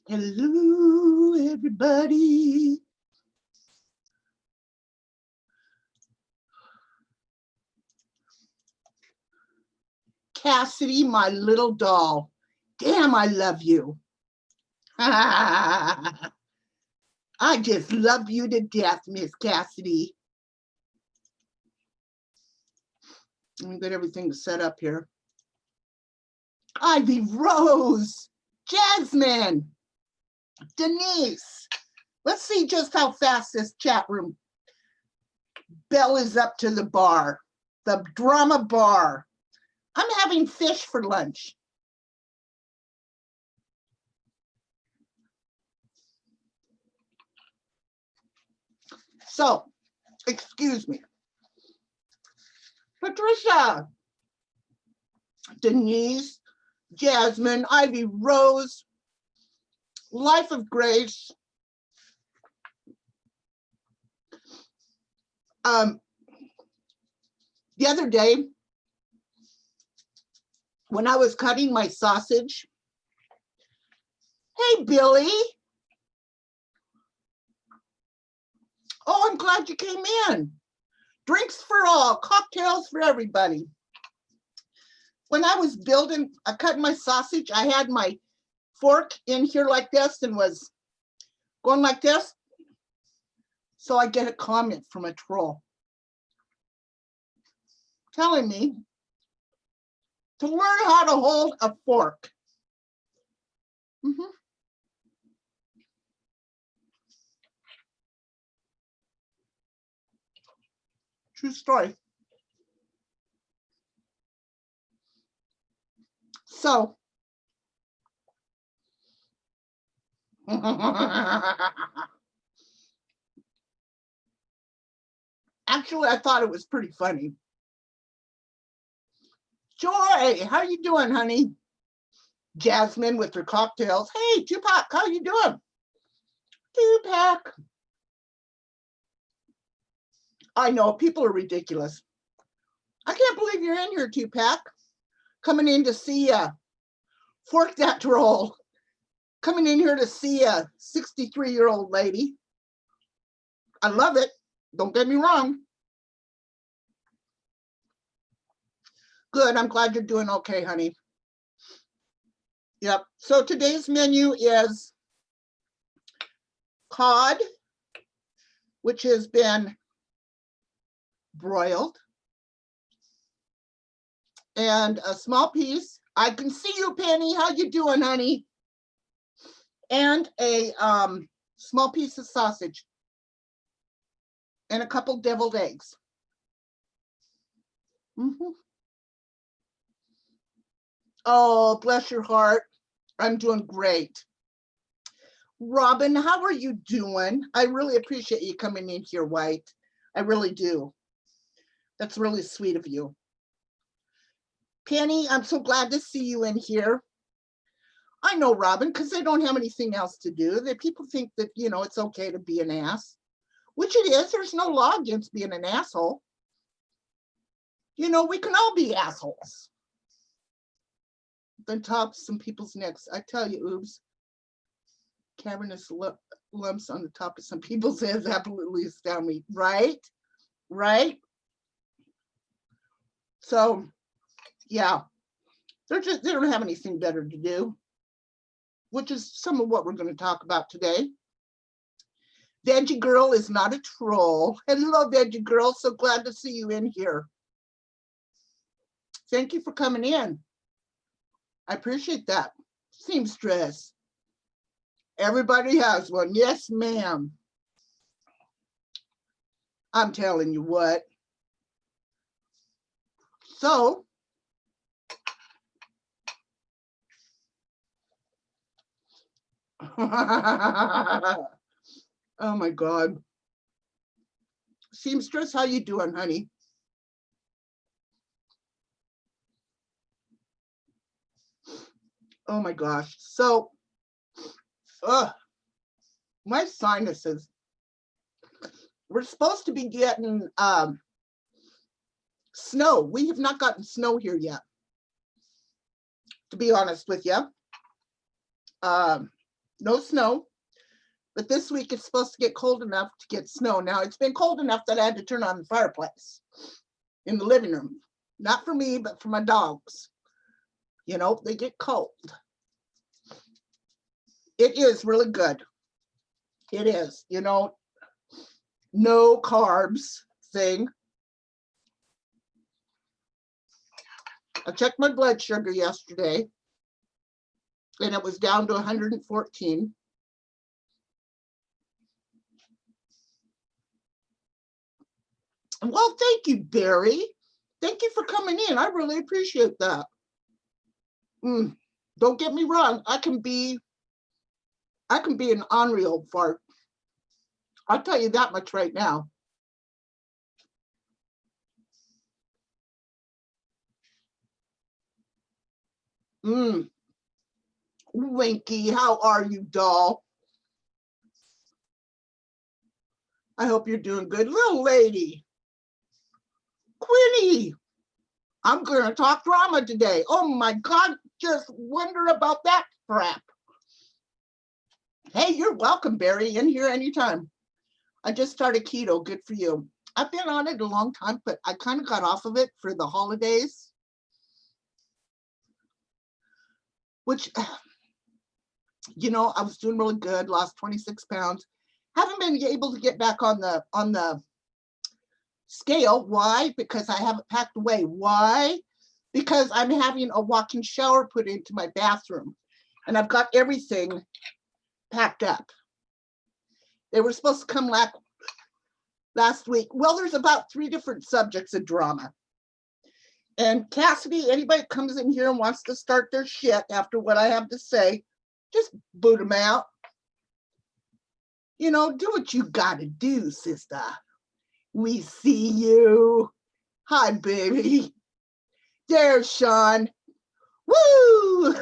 Hello, everybody. Cassidy, my little doll. Damn, I love you. I just love you to death, Miss Cassidy. Let me get everything set up here. Ivy Rose, Jasmine, Denise. Let's see just how fast this chat room bell is up to the bar, the drama bar. I'm having fish for lunch. So, excuse me. Patricia, Denise, Jasmine, Ivy Rose, Life of Grace. The other day, when I was cutting my sausage, hey, Billy. Oh, I'm glad you came in. Drinks for all, cocktails for everybody. When I was cutting my sausage, I had my fork in here like this and was going like this. So I get a comment from a troll telling me to learn how to hold a fork. True story. So, actually, I thought it was pretty funny. Joy, how you doing, honey? Jasmine with her cocktails. Hey, Tupac, how you doing? Tupac. I know, people are ridiculous. I can't believe you're in here, Tupac. Coming in to see fork that troll. Coming in here to see a 63-year-old lady. I love it. Don't get me wrong. Good, I'm glad you're doing okay, honey. Yep, so today's menu is cod, which has been broiled, and a small piece. I can see you, Penny. How you doing, honey? And a small piece of sausage and a couple deviled eggs. Oh, bless your heart. I'm doing great. Robin, how are you doing? I really appreciate you coming in here, White. I really do. That's really sweet of you. Penny, I'm so glad to see you in here. I know, Robin, because they don't have anything else to do. That people think that, you know, it's okay to be an ass, which it is. There's no law against being an asshole. You know, we can all be assholes. Then top some people's necks. I tell you, oops. Cavernous lumps on the top of some people's heads absolutely astound me. Right? Right? So, yeah. They don't have anything better to do, which is some of what we're going to talk about today. Veggie Girl is not a troll. Hello, Veggie Girl. So glad to see you in here. Thank you for coming in. I appreciate that. Seamstress. Everybody has one. Yes, ma'am. I'm telling you what. So, oh my God. Seamstress, how you doing, honey? Oh my gosh. So, my sinuses. We're supposed to be getting snow. We have not gotten snow here yet, to be honest with you. No snow. But this week it's supposed to get cold enough to get snow. Now it's been cold enough that I had to turn on the fireplace in the living room. Not for me, but for my dogs. You know, they get cold. It is really good. It is, you know, no carbs thing. I checked my blood sugar yesterday and it was down to 114. Well, thank you, Barry. Thank you for coming in. I really appreciate that. Don't get me wrong. I can be an unreal fart. I'll tell you that much right now. Winky, how are you, doll? I hope you're doing good. Little lady. Quinny, I'm going to talk drama today. Oh my God, just wonder about that crap. Hey, you're welcome, Barry, in here anytime. I just started keto, good for you. I've been on it a long time, but I kind of got off of it for the holidays. Which, you know, I was doing really good, lost 26 pounds. Haven't been able to get back on the scale. Why? Because I haven't packed away. Why? Because I'm having a walk-in shower put into my bathroom and I've got everything packed up. They were supposed to come last week. Well, there's about 3 different subjects of drama. And Cassidy, anybody comes in here and wants to start their shit after what I have to say, just boot them out. You know, do what you gotta do, sister. We see you. Hi, baby. There's Sean. Woo!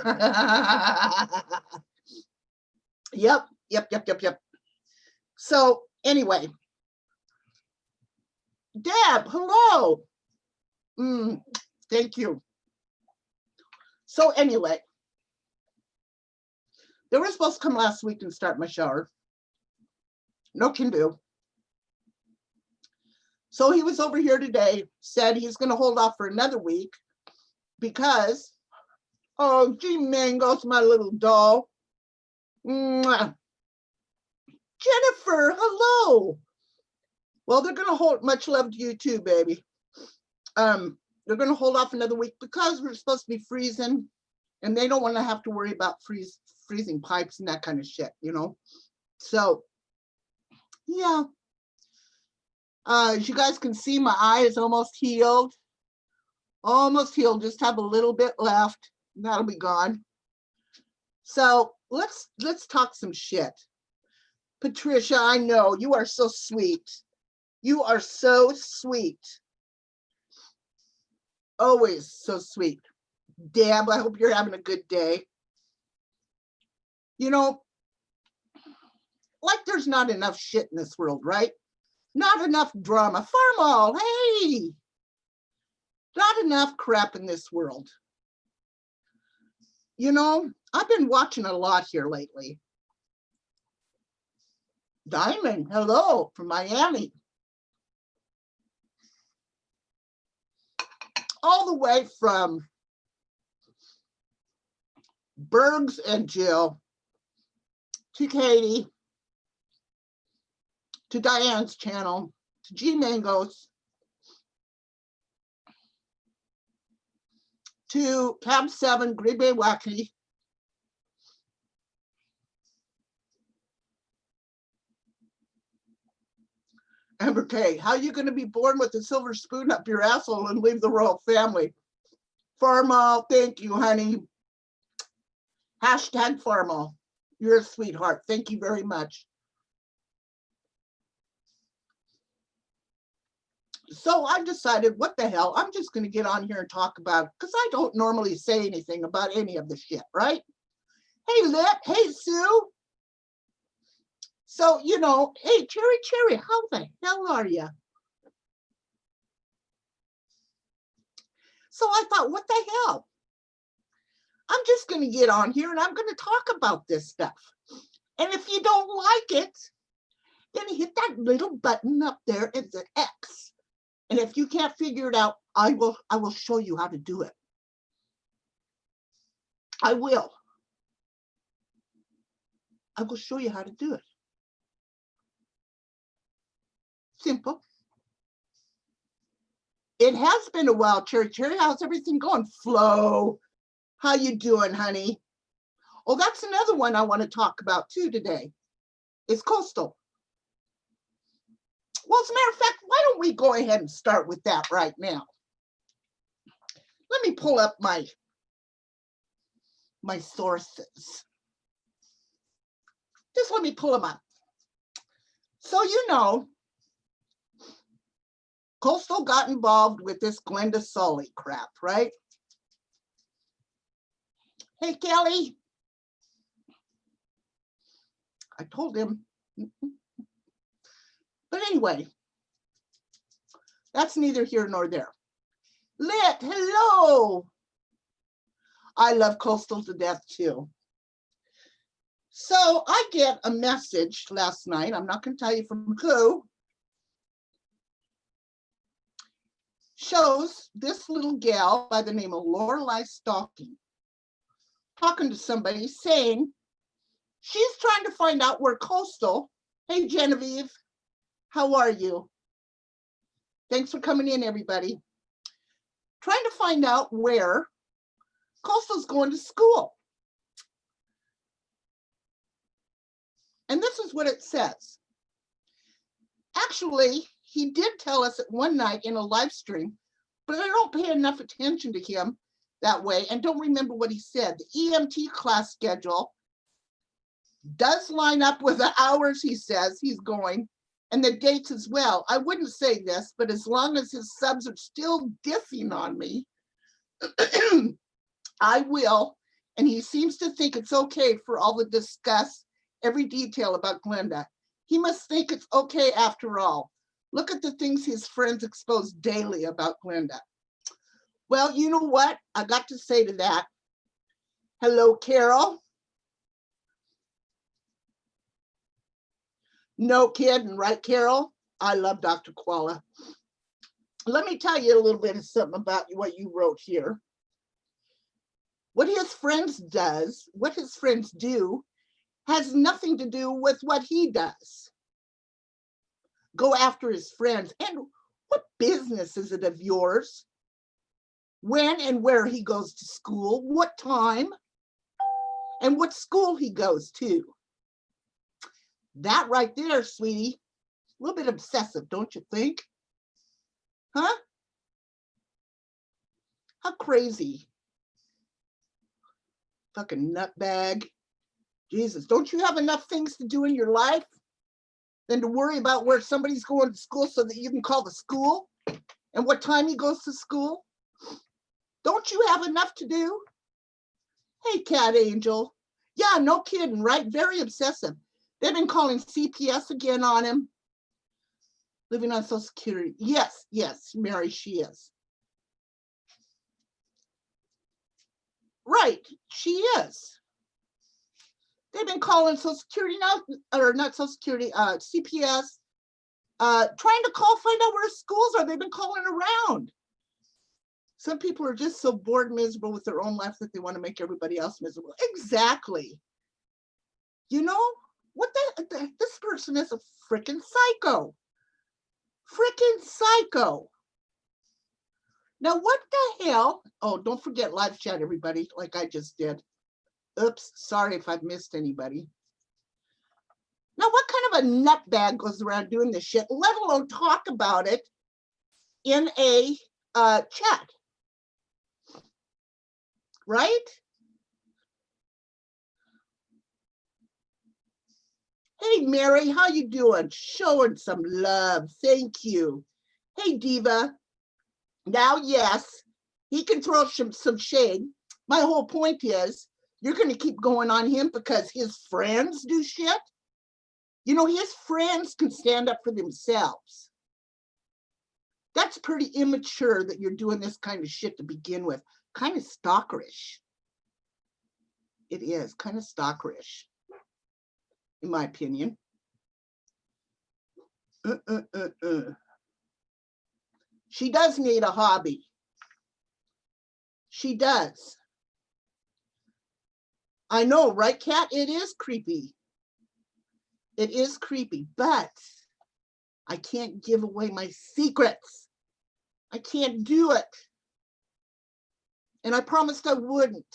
Yep. So anyway, Deb, hello. Thank you. So anyway, they were supposed to come last week and start my shower. No can do. So he was over here today, said he's going to hold off for another week because, oh, gee, Mango's my little doll. Mwah. Jennifer, hello. Well, they're going to hold, much love to you too, baby. They're going to hold off another week because we're supposed to be freezing and they don't want to have to worry about freezing pipes and that kind of shit, you know? So, yeah. As you guys can see, my eye is almost healed. Almost healed, just have a little bit left. That'll be gone. So let's talk some shit. Patricia, I know you are so sweet. You are so sweet. Always so sweet. Deb, I hope you're having a good day. You know, like there's not enough shit in this world, right? Not enough drama. Farmall, hey! Not enough crap in this world. You know, I've been watching a lot here lately. Diamond, hello, from Miami. All the way from Bergs and Jill to Katie, to Diane's channel, to G Mangoes, to Cab 7, Green Bay Wacky, Amber K, how are you going to be born with a silver spoon up your asshole and leave the royal family? Farmal, thank you, honey. Hashtag Farmal. You're a sweetheart. Thank you very much. So I decided, what the hell? I'm just going to get on here and talk about, because I don't normally say anything about any of the shit, right? Hey, Lip. Hey, Sue. So, you know, hey, Cherry, how the hell are you? So I thought, what the hell? I'm just going to get on here and I'm going to talk about this stuff. And if you don't like it, then hit that little button up there. It's an X. And if you can't figure it out, I will show you how to do it. I will show you how to do it. Simple. It has been a while, Cherry. How's everything going? Flo, how you doing, honey? Oh, that's another one I want to talk about too today. It's coastal. Well, as a matter of fact, why don't we go ahead and start with that right now? Let me pull up my sources. Just let me pull them up. So you know, Coastal got involved with this Glenda Sully crap, right? Hey, Kelly. I told him. But anyway, that's neither here nor there. Lit, hello. I love Coastal to death too. So I get a message last night. I'm not going to tell you from who. Shows this little gal by the name of Lorelei Stalking talking to somebody saying she's trying to find out where Coastal, hey Genevieve, how are you? Thanks for coming in, everybody. Trying to find out where Coastal's going to school. And this is what it says. Actually, he did tell us at one night in a live stream, but I don't pay enough attention to him that way and don't remember what he said. The EMT class schedule does line up with the hours he says he's going and the dates as well. I wouldn't say this, but as long as his subs are still dissing on me, I will. And he seems to think it's okay for all to discuss every detail about Glenda. He must think it's okay after all. Look at the things his friends expose daily about Glenda. Well, you know what? I got to say to that. Hello, Carol. No kidding, right, Carol? I love Dr. Koala. Let me tell you a little bit of something about what you wrote here. What his friends do has nothing to do with what he does. Go after his friends. And what business is it of yours? When and where he goes to school, what time, and what school he goes to. That right there, sweetie, a little bit obsessive, don't you think? Huh? How crazy. Fucking nutbag. Jesus, don't you have enough things to do in your life than to worry about where somebody's going to school so that you can call the school and what time he goes to school? Don't you have enough to do? Hey, Cat Angel. Yeah, no kidding, right? Very obsessive. They've been calling CPS again on him. Living on Social Security. Yes, Mary, she is. Right, she is. They've been calling Social Security now, or not Social Security, CPS, trying to find out where schools are. They've been calling around. Some people are just so bored and miserable with their own life that they want to make everybody else miserable. Exactly. You know, this person is a freaking psycho. Freaking psycho. Now, what the hell? Oh, don't forget live chat, everybody, like I just did. Oops, sorry if I've missed anybody. Now, what kind of a nutbag goes around doing this shit, let alone talk about it in a chat? Right? Hey, Mary, how you doing? Showing some love. Thank you. Hey, Diva. Now, yes, he can throw some shade. My whole point is you're going to keep going on him because his friends do shit. You know, his friends can stand up for themselves. That's pretty immature that you're doing this kind of shit to begin with. Kind of stalkerish. It is kind of stalkerish, in my opinion. She does need a hobby. She does. I know, right, Kat? It is creepy. It is creepy, but I can't give away my secrets. I can't do it. And I promised I wouldn't.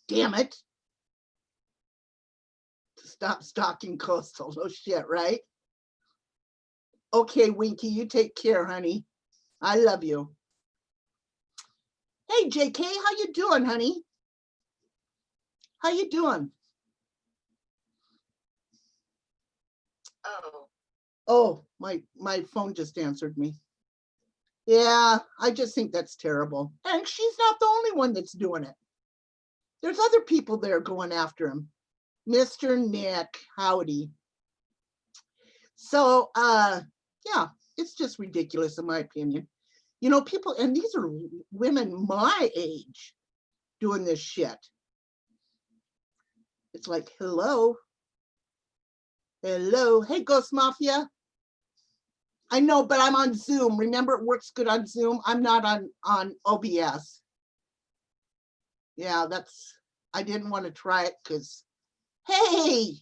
Damn it. To stop stalking Coastal. No shit, right? Okay, Winky, you take care, honey. I love you. Hey, JK, how you doing, honey? How you doing? Oh, my phone just answered me. Yeah, I just think that's terrible. And she's not the only one that's doing it. There's other people there going after him. Mr. Nick, howdy. So, yeah, it's just ridiculous in my opinion. You know, people, and these are women my age doing this shit. It's like, hello. Hello. Hey, Ghost Mafia. I know, but I'm on Zoom. Remember, it works good on Zoom. I'm not on OBS. Yeah, I didn't want to try it because, hey,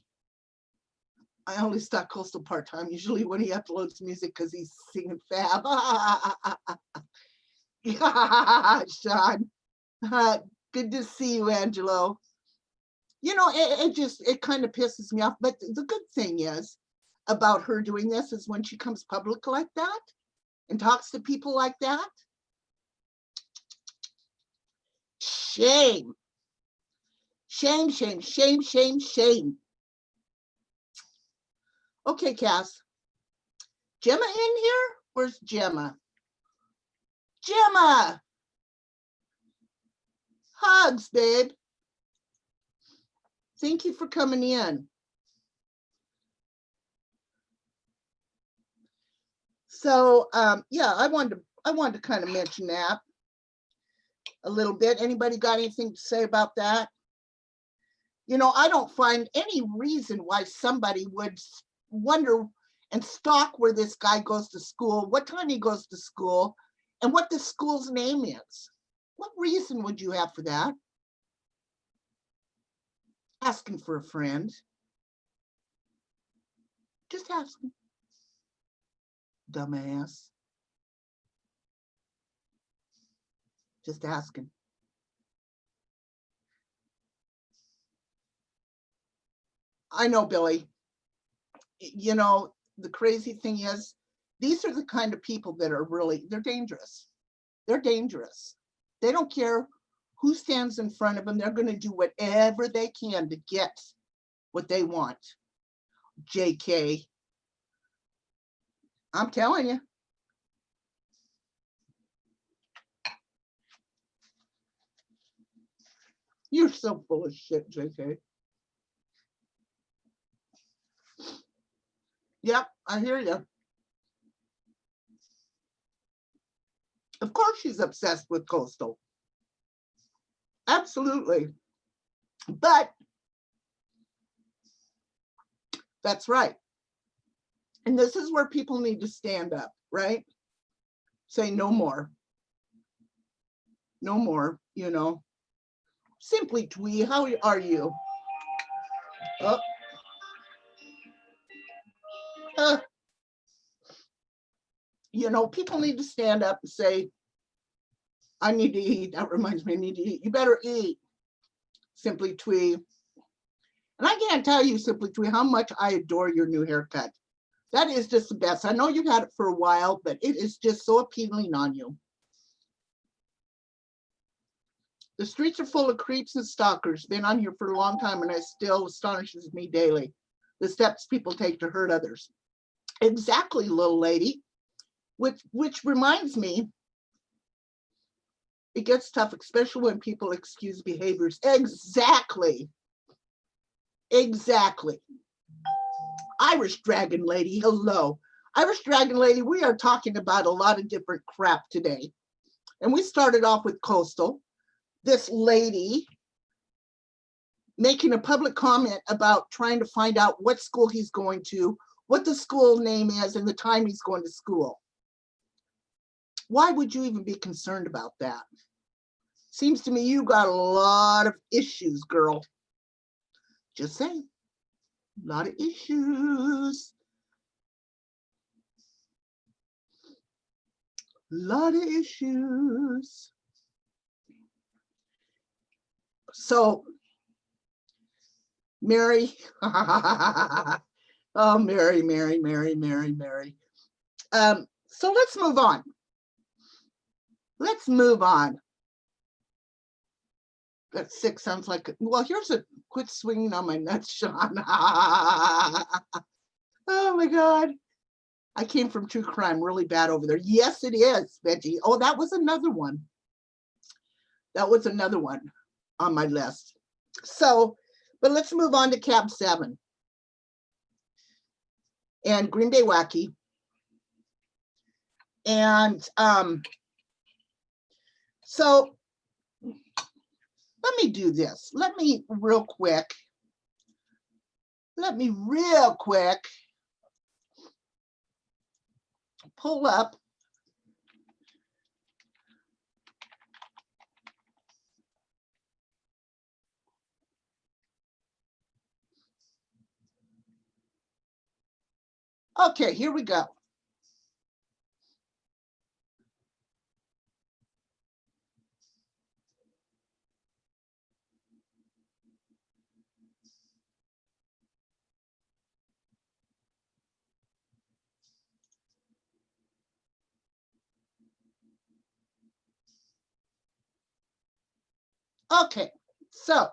I only stalk Coastal part-time, usually when he uploads music because he's singing fab. Sean, good to see you, Angelo. You know, it kind of pisses me off, but the good thing is about her doing this is when she comes public like that and talks to people like that. Shame. Shame, shame, shame, shame, shame. Okay, Cass. Gemma in here? Where's Gemma? Gemma! Hugs, babe. Thank you for coming in. So, yeah, I wanted to kind of mention that a little bit. Anybody got anything to say about that? You know, I don't find any reason why somebody would wonder and stalk where this guy goes to school, what time he goes to school, and what the school's name is. What reason would you have for that? Asking for a friend. Just asking. Dumbass. Just asking. I know, Billy. You know, the crazy thing is, these are the kind of people that are really, they're dangerous. They're dangerous. They don't care who stands in front of them. They're going to do whatever they can to get what they want. JK. I'm telling you. You're so full of shit, JK. Yep, I hear you. Of course she's obsessed with Coastal. Absolutely. But that's right. And this is where people need to stand up, right? Say no more. No more, you know. Simply Twee, how are you? Oh. You know, people need to stand up and say, I need to eat. That reminds me, I need to eat. You better eat, Simply Twee. And I can't tell you, Simply Twee, how much I adore your new haircut. That is just the best. I know you've had it for a while, but it is just so appealing on you. The streets are full of creeps and stalkers. Been on here for a long time, and it still astonishes me daily. The steps people take to hurt others. Exactly, little lady. Which reminds me, it gets tough, especially when people excuse behaviors. Exactly. Exactly. Irish Dragon Lady, hello. Irish Dragon Lady, we are talking about a lot of different crap today. And we started off with Coastal. This lady making a public comment about trying to find out what school he's going to, what the school name is, and the time he's going to school. Why would you even be concerned about that? Seems to me you got a lot of issues, girl. Just saying, a lot of issues. A lot of issues. So, Mary, oh, Mary. So let's move on. Let's move on. That 6 sounds like, well, here's a quit swinging on my nuts, Sean. Oh my God. I came from true crime really bad over there. Yes, it is, Veggie. Oh, that was another one. That was another one on my list. So, but let's move on to Cab 7 and Green Bay Wacky. And so let me do this. Let me real quick pull up okay, here we go. Okay, so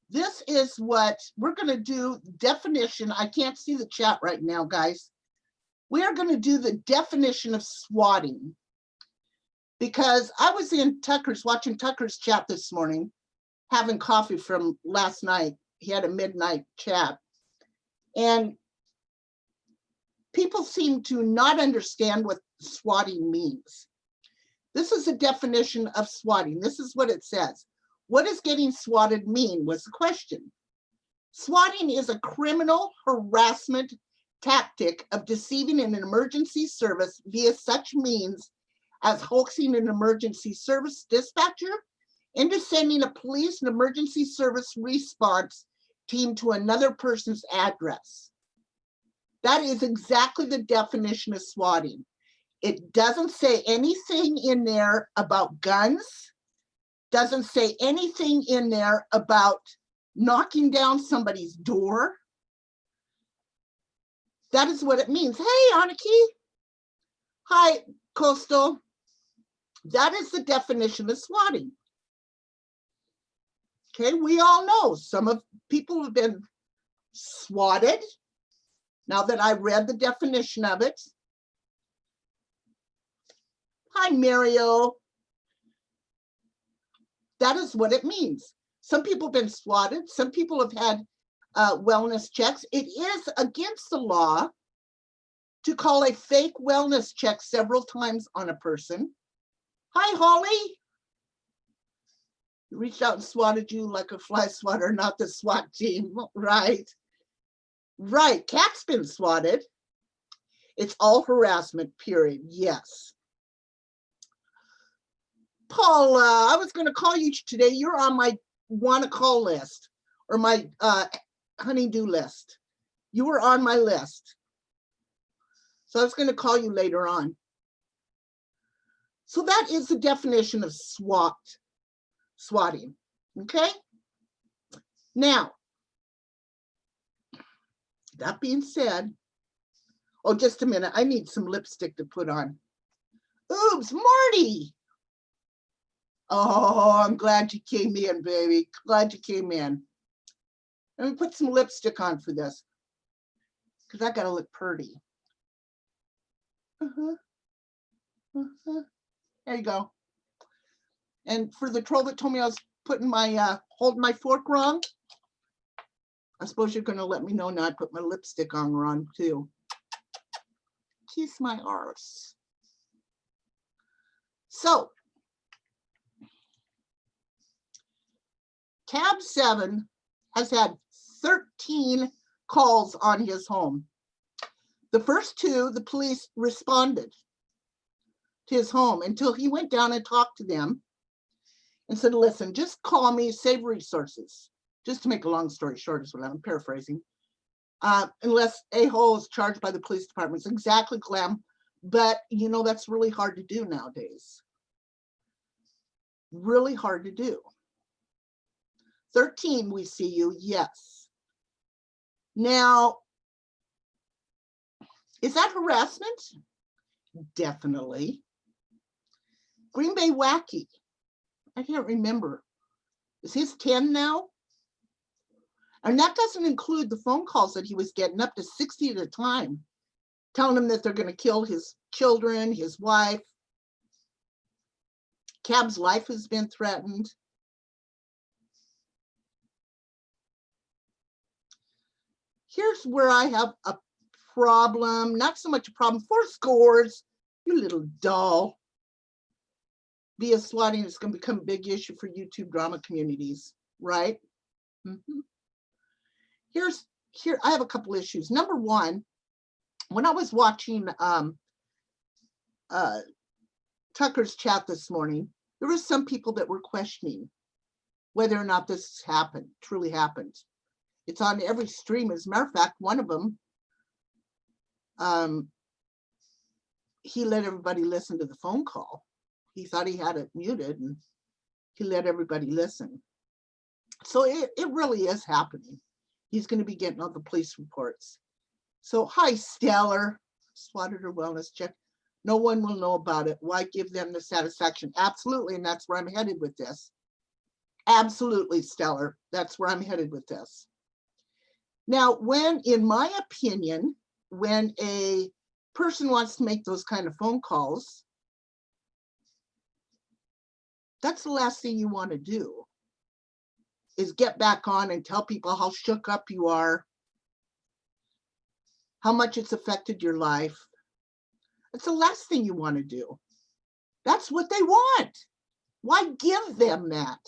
this is what we're going to do. Definition. I can't see the chat right now, guys. We are going to do the definition of swatting because I was in Tucker's, watching Tucker's chat this morning, having coffee from last night. He had a midnight chat. And people seem to not understand what swatting means. This is a definition of swatting. This is what it says. What does getting swatted mean was the question. Swatting is a criminal harassment tactic of deceiving an emergency service via such means as hoaxing an emergency service dispatcher into sending a police and emergency service response team to another person's address. That is exactly the definition of swatting. It doesn't say anything in there about guns, doesn't say anything in there about knocking down somebody's door. That is what it means. Hey, Aniki. Hi, Coastal. That is the definition of swatting. Okay, we all know some of people have been swatted. Now that I read the definition of it. Hi, Mario. That is what it means. Some people have been swatted. Some people have had wellness checks. It is against the law to call a fake wellness check several times on a person. Hi, Holly. Reached out and swatted you like a fly swatter, not the SWAT team, right? Right, Cat's been swatted. It's all harassment, period, yes. Paula, I was gonna call you today. You're on my wanna call list or my honey-do list. You were on my list. So I was gonna call you later on. So that is the definition of swatting, okay? Now, that being said, oh, just a minute, I need some lipstick to put on. Oops, Marty. Oh, I'm glad you came in, baby. Glad you came in. Let me put some lipstick on for this, because I gotta look pretty. There you go. And for the troll that told me I was putting my, holding my fork wrong, I suppose you're gonna let me know now I put my lipstick on wrong too. Kiss my arse. So, Tab 7 has had 13 calls on his home. The first 2, the police responded to his home until he went down and talked to them and said, listen, just call me, save resources. Just to make a long story short is what I'm paraphrasing. Unless a-hole is charged by the police department. It's exactly, Clem. But, you know, that's really hard to do nowadays. Really hard to do. 13, we see you, yes. Now, is that harassment? Definitely. Green Bay Wacky. I can't remember. Is his 10 now? And that doesn't include the phone calls that he was getting, up to 60 at a time, telling him that they're going to kill his children, his wife. Cab's life has been threatened. Here's where I have a problem, not so much a problem, 4 scores, you little doll. Via swatting is going to become a big issue for YouTube drama communities, right? Mm-hmm. Here, I have a couple issues. Number one, when I was watching Tucker's chat this morning, there were some people that were questioning whether or not this happened, truly happened. It's on every stream. As a matter of fact, one of them, he let everybody listen to the phone call. He thought he had it muted and he let everybody listen. So it really is happening. He's going to be getting all the police reports. So, hi, Stellar. Swatted her wellness check. No one will know about it. Why give them the satisfaction? Absolutely, and that's where I'm headed with this. Absolutely, Stellar. That's where I'm headed with this. Now, when, in my opinion, when a person wants to make those kind of phone calls, that's the last thing you want to do, is get back on and tell people how shook up you are, how much it's affected your life. It's the last thing you want to do. That's what they want. Why give them that?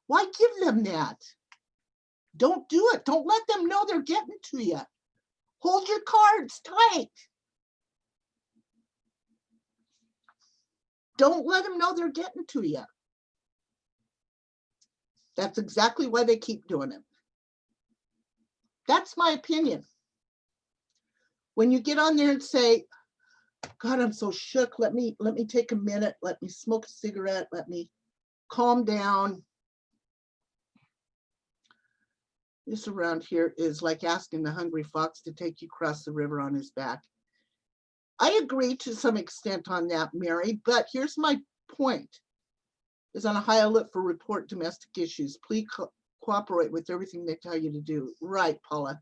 Why give them that? Don't do it. Don't let them know they're getting to you. Hold your cards tight. Don't let them know they're getting to you. That's exactly why they keep doing it. That's my opinion. When you get on there and say, God, I'm so shook. Let me take a minute. Let me smoke a cigarette. Let me calm down. This around here is like asking the hungry fox to take you across the river on his back. I agree to some extent on that, Mary, but here's my point. Is on a high alert for report domestic issues. Please cooperate with everything they tell you to do. Right, Paula.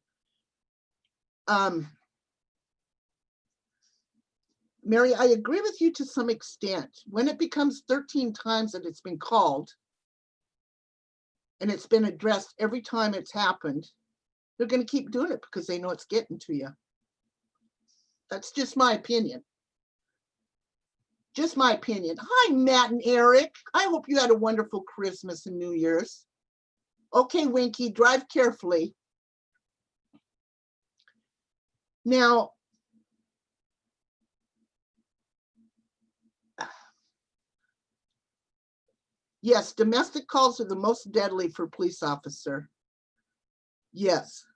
Mary, I agree with you to some extent. When it becomes 13 times that it's been called and it's been addressed every time it's happened, they're going to keep doing it because they know it's getting to you. That's just my opinion. Just my opinion. Hi, Matt and Eric. I hope you had a wonderful Christmas and New Year's. Okay, Winky, drive carefully. Now, yes, domestic calls are the most deadly for a police officer. Yes.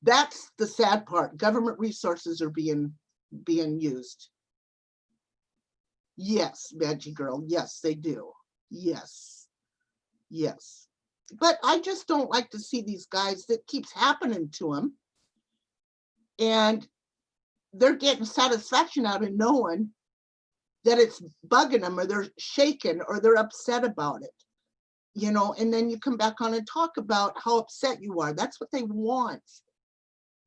That's the sad part. Government resources are being used. Yes, Veggie Girl. Yes, they do. Yes. Yes. But I just don't like to see these guys that keeps happening to them. And they're getting satisfaction out of knowing that it's bugging them, or they're shaken, or they're upset about it. You know, and then you come back on and talk about how upset you are. That's what they want.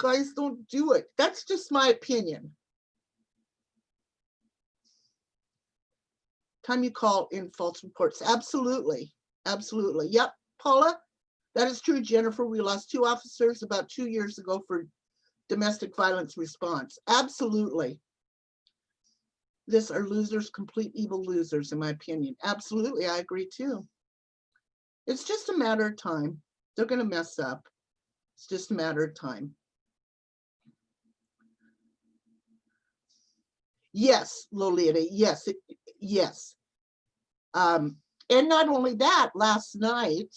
Guys, don't do it. That's just my opinion. Time you call in false reports. Absolutely. Absolutely. Yep, Paula, that is true, Jennifer. We lost 2 officers about 2 years ago for domestic violence response. Absolutely. this are losers, complete evil losers, in my opinion. Absolutely, I agree too. It's just a matter of time. They're going to mess up. It's just a matter of time. Yes, Lolita. Yes, yes. And not only that, last night,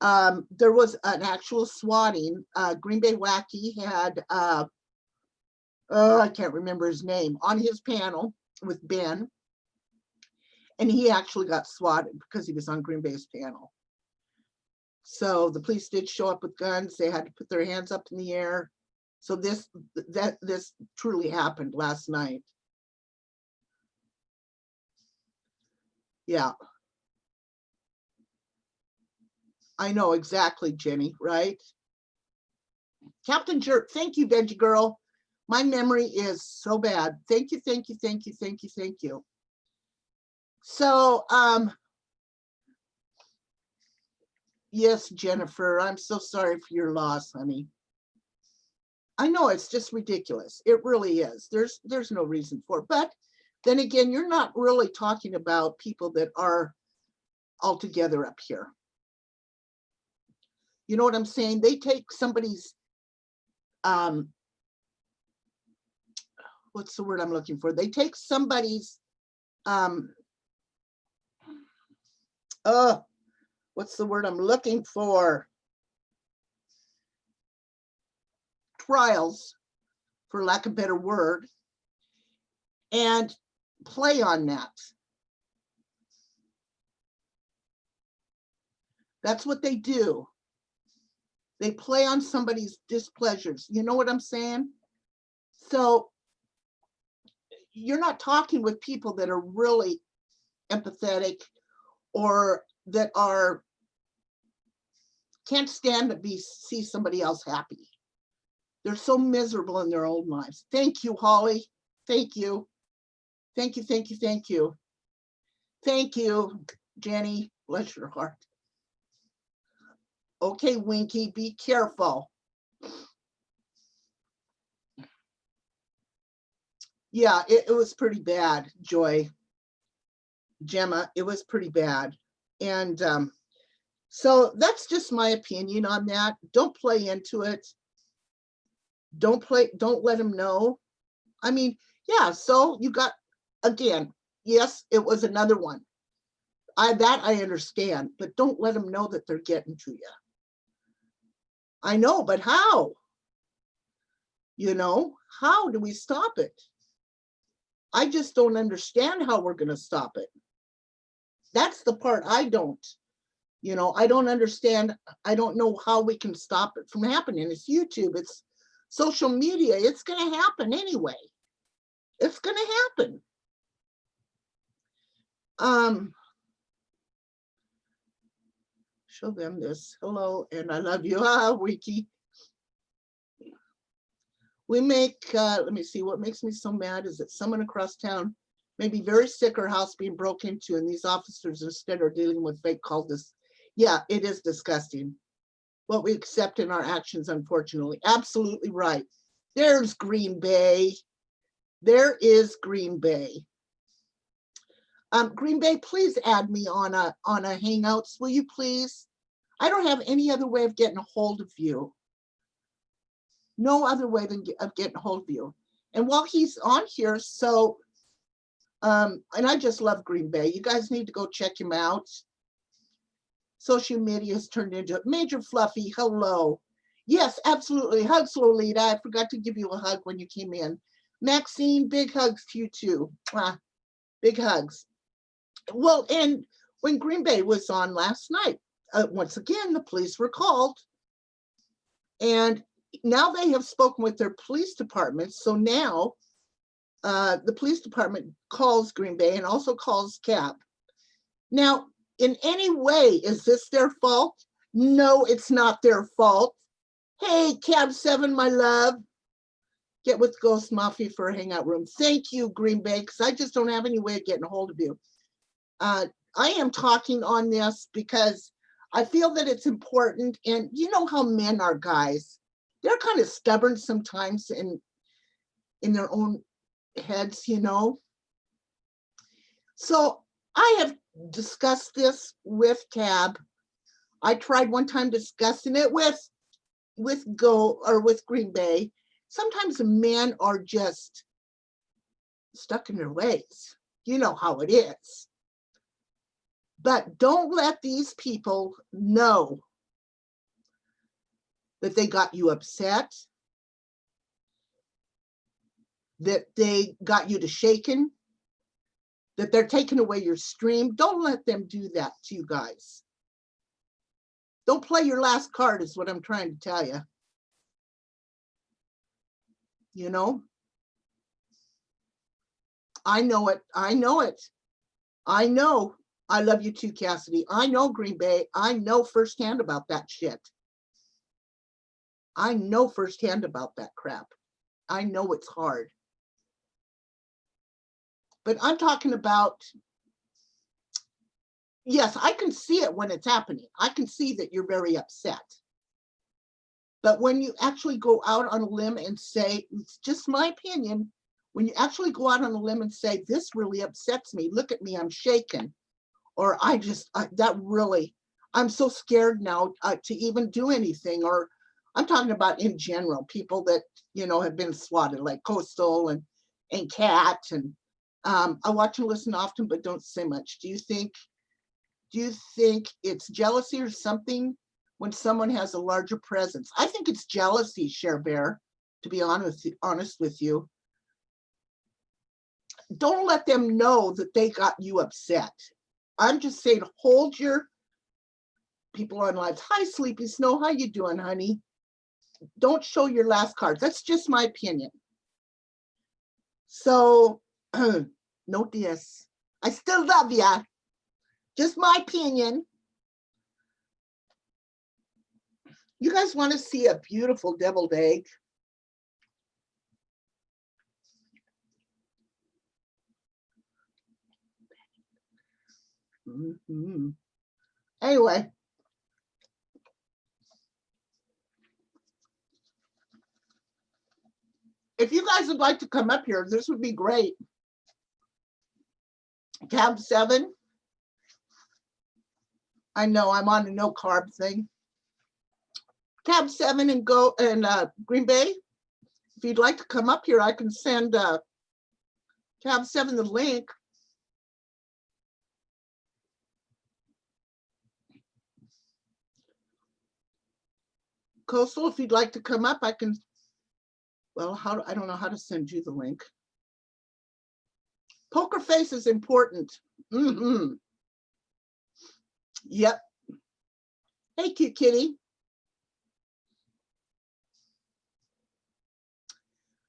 there was an actual swatting. Green Bay Wacky had, I can't remember his name, on his panel with Ben. And he actually got swatted because he was on Green Bay's panel. So the police did show up with guns. They had to put their hands up in the air. So this truly happened last night. Yeah. I know exactly, Jenny, right? Captain Jerk, thank you, Veggie Girl. My memory is so bad. Thank you, thank you, thank you, thank you, thank you. So, yes, Jennifer, I'm so sorry for your loss, honey. I know it's just ridiculous. It really is. There's no reason for it. But then again, you're not really talking about people that are all together up here. You know what I'm saying? They take somebody's, what's the word I'm looking for? They take somebody's, what's the word I'm looking for? Trials, for lack of a better word, and play on that. That's what they do. They play on somebody's displeasures. You know what I'm saying? So you're not talking with people that are really empathetic or that are can't stand to see somebody else happy. They're so miserable in their own lives. Thank you, Holly. Thank you. Thank you, thank you, thank you. Thank you, Jenny. Bless your heart. Okay, Winky, be careful. Yeah, it was pretty bad, Joy. Gemma, it was pretty bad. And so that's just my opinion on that. Don't play into it. Don't let them know. I mean, yeah, so you got, again, yes, it was another one. I understand, but don't let them know that they're getting to you. I know, but how? You know, how do we stop it? I just don't understand how we're going to stop it. That's the part I don't. You know, I don't understand. I don't know how we can stop it from happening. It's YouTube, it's social media. It's going to happen anyway. It's going to happen. Show them this. Hello, and I love you. Wiki. We make, let me see, what makes me so mad is that someone across town may be very sick or house being broke into, and these officers instead are dealing with fake calls. This, yeah, it is disgusting. What we accept in our actions, unfortunately. Absolutely right. There's Green Bay. There is Green Bay. Green Bay, please add me on a Hangouts, will you please? I don't have any other way of getting a hold of you. No other way of getting a hold of you. And while he's on here, so, and I just love Green Bay. You guys need to go check him out. Social media has turned into Major Fluffy. Hello. Yes, absolutely. Hugs, Lolita. I forgot to give you a hug when you came in. Maxine, big hugs to you too. Big hugs. Well, and when Green Bay was on last night, once again, the police were called. And now they have spoken with their police department. So now the police department calls Green Bay and also calls CAP. Now, in any way, is this their fault? No, it's not their fault. Hey, Cab 7, my love. Get with Ghost Mafia for a hangout room. Thank you, Green Bay, because I just don't have any way of getting a hold of you. I am talking on this because I feel that it's important. And you know how men are, guys. They're kind of stubborn sometimes in their own heads, you know. So I have discussed this with Tab. I tried one time discussing it with Green Bay. Sometimes the men are just stuck in their ways. You know how it is. But don't let these people know that they got you upset, that they got you to shaking, that they're taking away your stream. Don't let them do that to you guys. Don't play your last card is what I'm trying to tell you. You know? I know it. I know it. I know. I love you too, Cassidy. I know, Green Bay. I know firsthand about that shit. I know firsthand about that crap. I know it's hard. But I'm talking about, yes, I can see it when it's happening. I can see that you're very upset. But when you actually go out on a limb and say, it's just my opinion, when you actually go out on a limb and say, this really upsets me, look at me, I'm shaken. Or that really, I'm so scared now to even do anything. Or I'm talking about in general, people that, you know, have been swatted, like Coastal and Kat. And I watch and listen often, but don't say much. Do you think it's jealousy or something when someone has a larger presence? I think it's jealousy, Cher Bear, to be honest with you. Don't let them know that they got you upset. I'm just saying, hold your people on live. Hi, Sleepy Snow. How you doing, honey? Don't show your last cards. That's just my opinion. So, note this. I still love ya. Just my opinion. You guys want to see a beautiful deviled egg? Mm-hmm. Anyway. If you guys would like to come up here, this would be great. Tab 7. I know I'm on a no carb thing. Tab 7 and go and Green Bay. If you'd like to come up here, I can send Tab 7 the link. Coastal, if you'd like to come up, I can. Well, I don't know how to send you the link. Poker face is important. Mm-hmm. Yep. Hey, cute kitty.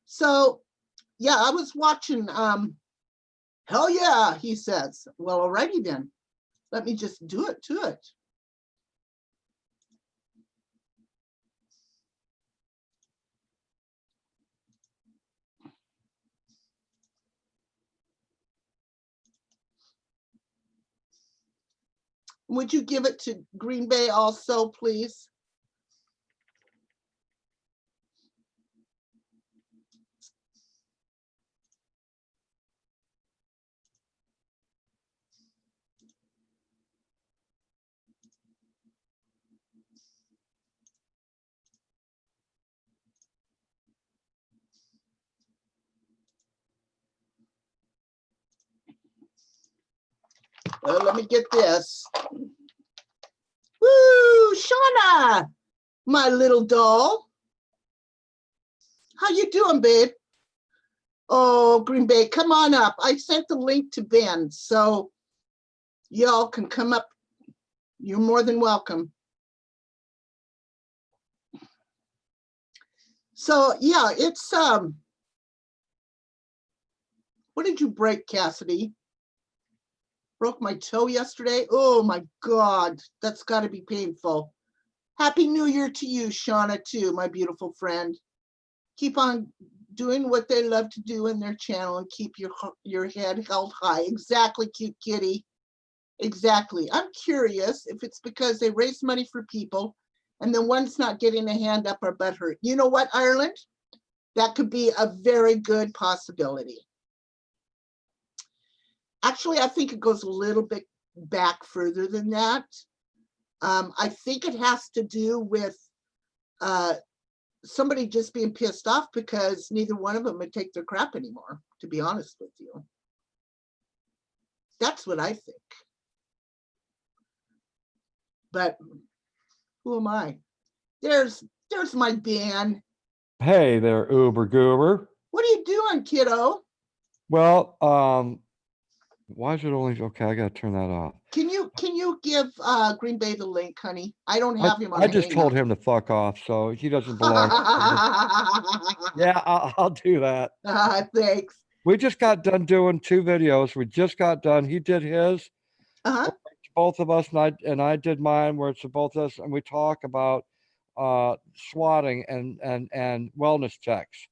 So, yeah, I was watching. Hell yeah, he says. Well, alrighty then. Let me just do it to it. Would you give it to Green Bay also, please? Well, let me get this. Woo, Shauna, my little doll. How you doing, babe? Oh, Green Bay, come on up. I sent the link to Ben, so y'all can come up. You're more than welcome. So yeah, it's what did you break, Cassidy? Broke my toe yesterday. Oh my God, that's got to be painful. Happy New Year to you, Shauna, too, my beautiful friend. Keep on doing what they love to do in their channel and keep your head held high. Exactly, cute kitty. Exactly. I'm curious if it's because they raise money for people and then one's not getting a hand up or butt hurt. You know what, Ireland? That could be a very good possibility. Actually, I think it goes a little bit back further than that. I think it has to do with somebody just being pissed off because neither one of them would take their crap anymore, to be honest with you. That's what I think. But who am I? There's my Ben. Hey there, Uber Goober. What are you doing, kiddo? Well, why is it only okay? I gotta turn that off. Can you give Green Bay the link, honey? I don't have him on I the just told Hangout. him to fuck off, so he doesn't belong. Yeah, I'll do that. Thanks. We just got done doing 2 videos. We just got done. He did his, both of us, and I did mine, where it's both of us, and we talk about swatting and wellness checks.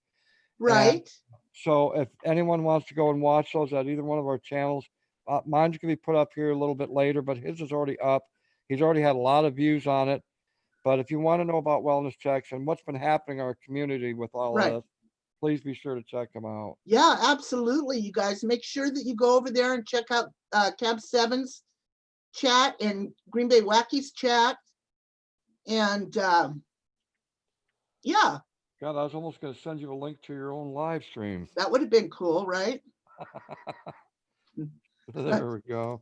Right. And so if anyone wants to go and watch those at either one of our channels, mine's gonna be put up here a little bit later, but his is already up. He's already had a lot of views on it. But if you want to know about wellness checks and what's been happening in our community with all of this, please be sure to check them out. Yeah, absolutely. You guys make sure that you go over there and check out Cab 7's chat and Green Bay Wacky's chat. And yeah. God, I was almost going to send you a link to your own live stream. That would have been cool, right? There we go.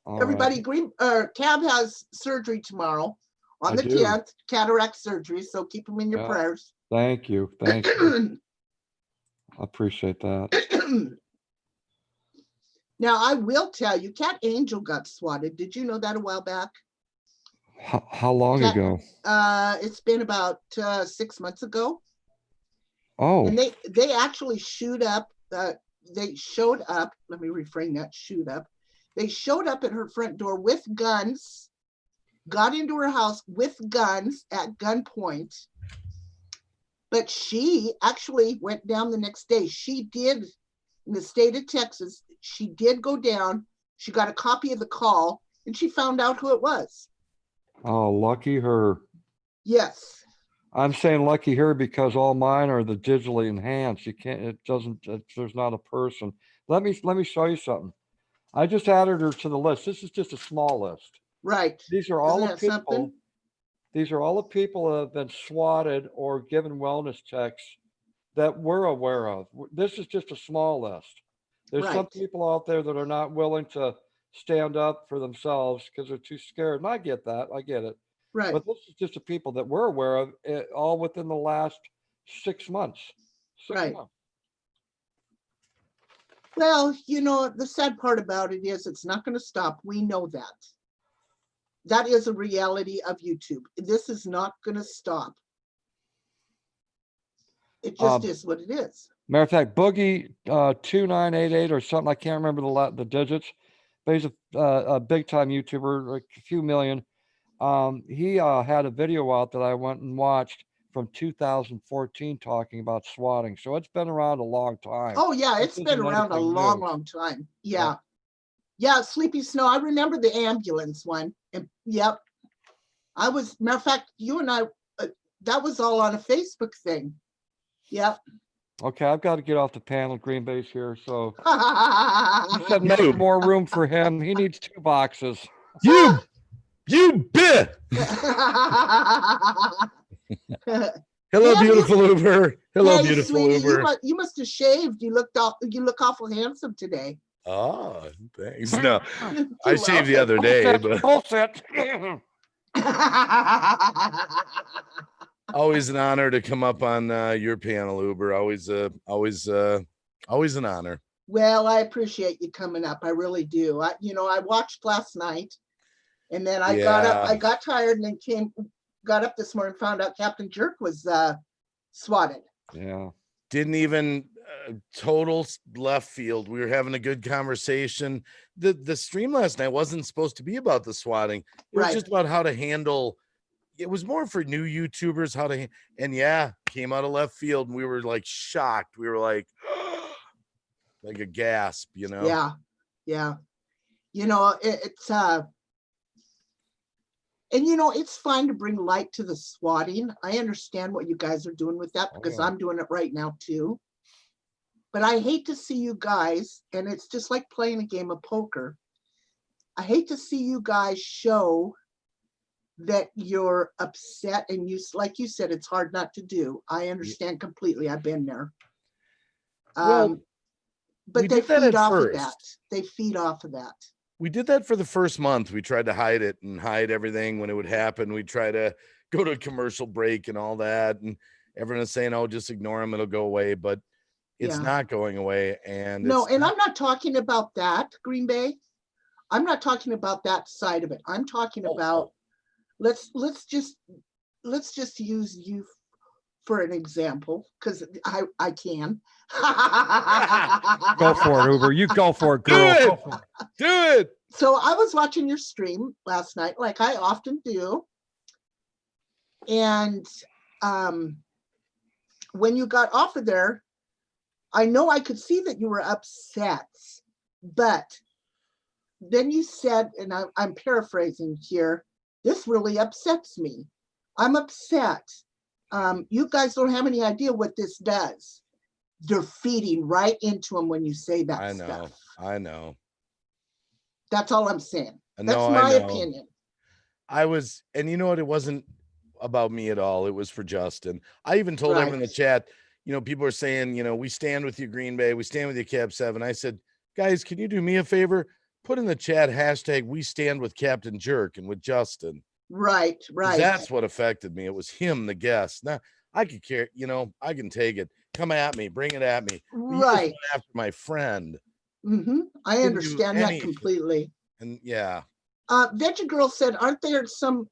All everybody, right. Cab has surgery tomorrow on the 10th, cataract surgery. So keep him in your prayers. Thank you. Thank you. I appreciate that. Now, I will tell you, Cat Angel got swatted. Did you know that a while back? How long ago? It's been about 6 months ago. Oh. And they actually showed up. They showed up. Let me reframe that. Shoot up. They showed up at her front door with guns, got into her house with guns at gunpoint. But she actually went down the next day. She did, in the state of Texas, she did go down. She got a copy of the call and she found out who it was. Oh, lucky her. Yes. I'm saying lucky her because all mine are the digitally enhanced. You can't, there's not a person. Let me show you something. I just added her to the list. This is just a small list. Right. These are all the people. Something? These are all the people that have been swatted or given wellness checks that we're aware of. This is just a small list. There's some people out there that are not willing to stand up for themselves because they're too scared. And I get that. I get it. Right. But this is just the people that we're aware of, all within the last 6 months. 6 months. Well, you know, the sad part about it is it's not going to stop. We know that. That is a reality of YouTube. This is not going to stop. It just is what it is. Matter of fact, Boogie 2988 or something, I can't remember the digits, but he's a big time YouTuber, like a few million. He had a video out that I went and watched from 2014 talking about swatting. So it's been around a long time. Oh yeah, it's been around a long time. Yeah. Yeah, Sleepy Snow. I remember the ambulance one. And yep. Matter of fact, you and I, that was all on a Facebook thing. Yep. Okay, I've got to get off the panel. Green Bay's here, so you said make more room for him. He needs 2 boxes. You bet. Hello, beautiful Uber. Hello, beautiful sweetie, Uber. You must have shaved. You look awful handsome today. Oh, thanks. No, I shaved the other day, but bullshit. Always an honor to come up on your panel, Uber. Always an honor. Well, I appreciate you coming up. I really do. I watched last night, and then I got up. I got tired, and then got up this morning, found out Captain Jerk was swatted. Yeah. Didn't even total left field. We were having a good conversation. The stream last night wasn't supposed to be about the swatting. It was just about how to handle. It was more for new YouTubers, came out of left field, and we were like shocked. We were like, like a gasp, you know? Yeah. You know, it's and it's fine to bring light to the swatting. I understand what you guys are doing with that because I'm doing it right now too. but I hate to see you guys, and it's just like playing a game of poker. I hate to see you guys show that you're upset, and like you said, it's hard not to do. I understand completely. I've been there. Well, but we they did that feed at off of first. that. They feed off of that. We did that for the first month. We tried to hide it and hide everything when it would happen. We'd try to go to a commercial break and all that. And everyone is saying, oh, just ignore them. It'll go away. But it's not going away. And no, and I'm not talking about that, Green Bay. I'm not talking about that side of it. I'm talking about, let's just use you for an example, because I can. Go for it, Uber. You go for it, girl. Do it. So I was watching your stream last night, like I often do. And when you got off of there, I know I could see that you were upset, but then you said, and I'm paraphrasing here, this really upsets me. I'm upset. You guys don't have any idea what this does. You're feeding right into them when you say that stuff. I know. That's all I'm saying. No, that's my opinion. And you know what? It wasn't about me at all. It was for Justin. I even told everyone in the chat, people are saying, we stand with you, Green Bay. We stand with you, Cap 7. I said, guys, can you do me a favor? Put in the chat hashtag we stand with Captain Jerk and with Justin. Right. That's what affected me. It was him, the guest. Now I could care, I can take it. Come at me, bring it at me. Right. After my friend. Mm-hmm. I understand that completely. And yeah. Veggie Girl said, aren't there some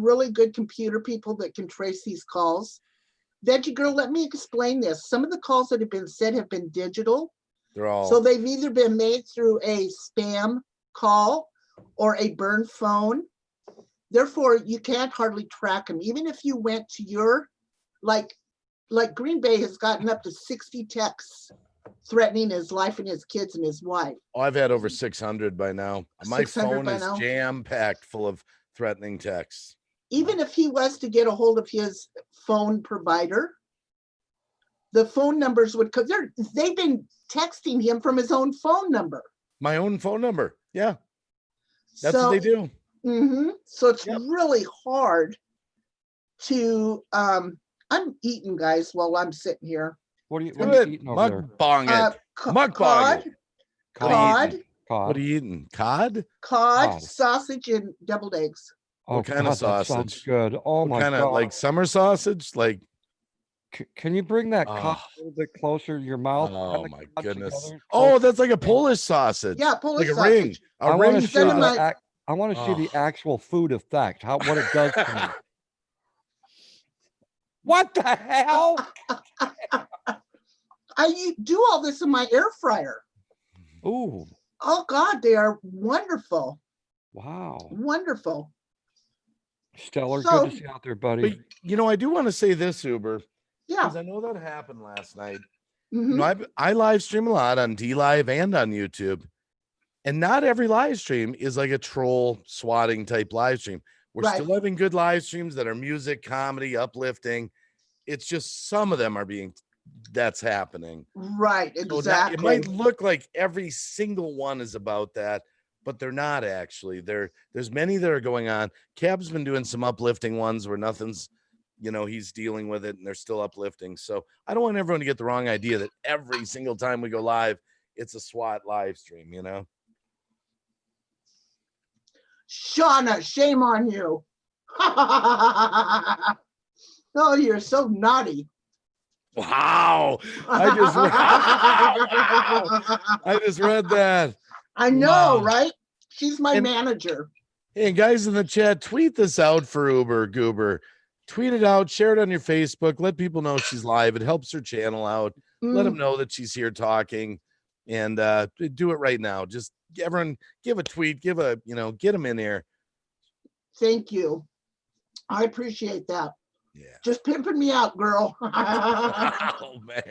really good computer people that can trace these calls? Veggie Girl, let me explain this. Some of the calls that have been said have been digital. So they've either been made through a spam call or a burn phone. Therefore, you can't hardly track them. Even if you went to your, like Green Bay has gotten up to 60 texts threatening his life and his kids and his wife. Oh, I've had over 600 by now. My phone is jam-packed full of threatening texts. Even if he was to get a hold of his phone provider, the phone numbers would, because they've been texting him from his own phone number. My own phone number. Yeah. That's what they do. Mm-hmm. So it's really hard to, I'm eating, guys, while I'm sitting here. What are you eating over there? Mukbang it. Cod. What are you eating? Cod? Cod, sausage, and deviled eggs. What kind of sausage? That sounds good. Oh my God. Kind of like summer sausage? Like, can you bring that cod a little bit closer to your mouth? Oh my goodness. Oh, that's like a Polish sausage. Yeah, Polish like sausage. Ring. I want to see the actual food effect, what it does to me. What the hell? I do all this in my air fryer. Ooh. Oh God, they are wonderful. Wow. Wonderful. Stellar. Good to see you out there, buddy. But, I do want to say this, Uber. Yeah. Because I know that happened last night. Mm-hmm. I live stream a lot on DLive and on YouTube. And not every live stream is like a troll swatting type live stream. We're still having good live streams that are music, comedy, uplifting. It's just some of them are that's happening. Right, exactly. So it might look like every single one is about that, but they're not actually. There's many that are going on. Cab's been doing some uplifting ones where nothing's, he's dealing with it and they're still uplifting. So I don't want everyone to get the wrong idea that every single time we go live, it's a SWAT live stream, Shauna, shame on you. Oh, you're so naughty. Wow. I just read that. I know, right? She's my manager. Hey, guys in the chat, tweet this out for Uber Goober. Tweet it out, share it on your Facebook. Let people know she's live. It helps her channel out. Let them know that she's here talking. And do it right now. Just everyone give a tweet, get them in here. Thank you. I appreciate that. Yeah. Just pimping me out, girl. Oh man.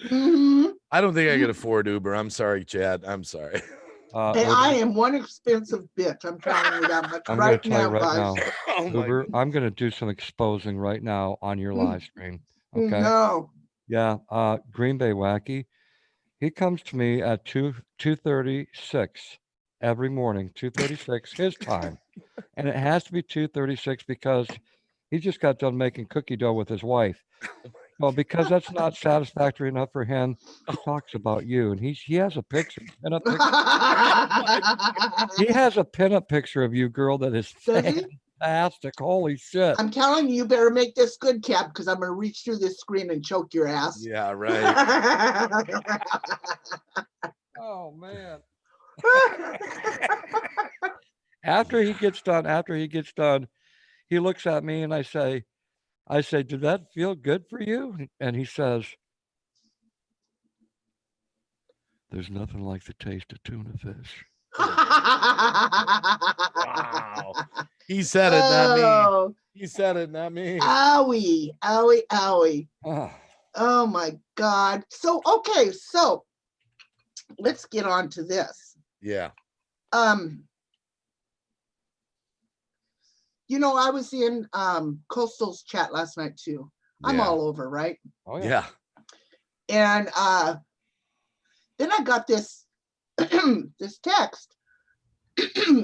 Mm-hmm. I don't think I could afford Uber. I'm sorry, Chad. I'm sorry. Hey, I am one expensive bitch. I'm telling you that much right now, guys. Uber, I'm going to do some exposing right now on your live stream. Okay. No. Yeah, Green Bay Wacky. He comes to me at 2:36 every morning, 2:36 his time, and it has to be 2:36 because he just got done making cookie dough with his wife. Well, because that's not satisfactory enough for him, he talks about you, and he has a picture, pinup picture. He has a pinup picture of you, girl, that is Does he? fantastic. Holy shit! I'm telling you, you better make this good, Cap, because I'm going to reach through this screen and choke your ass. Yeah, right. Oh man. After he gets done, he looks at me and I say, did that feel good for you? And he says, there's nothing like the taste of tuna fish. Wow. He said it, not me. Oh, He said it, not me. owie, owie, owie. Ah, Oh my God. So, okay, so let's get on to this. Yeah. You know, I was in Coastal's chat last night too. I'm Yeah. all over, right? oh yeah. Yeah. And then I got this this text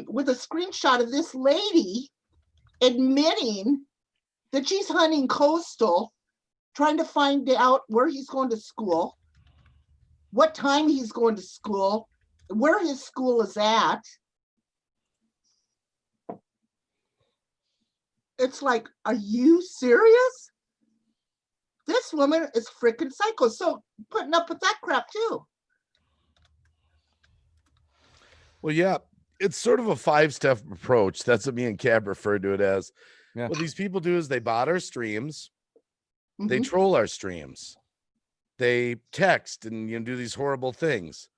with a screenshot of this lady admitting that she's hunting Coastal, trying to find out where he's going to school, what time he's going to school, where his school is at. It's like, are you serious? This woman is freaking psycho. So putting up with that crap too. Well, yeah, it's sort of a 5-step approach. That's what me and Cab referred to it as. Yeah. What these people do is they bot our streams, they Mhm. troll our streams, they text and do these horrible things.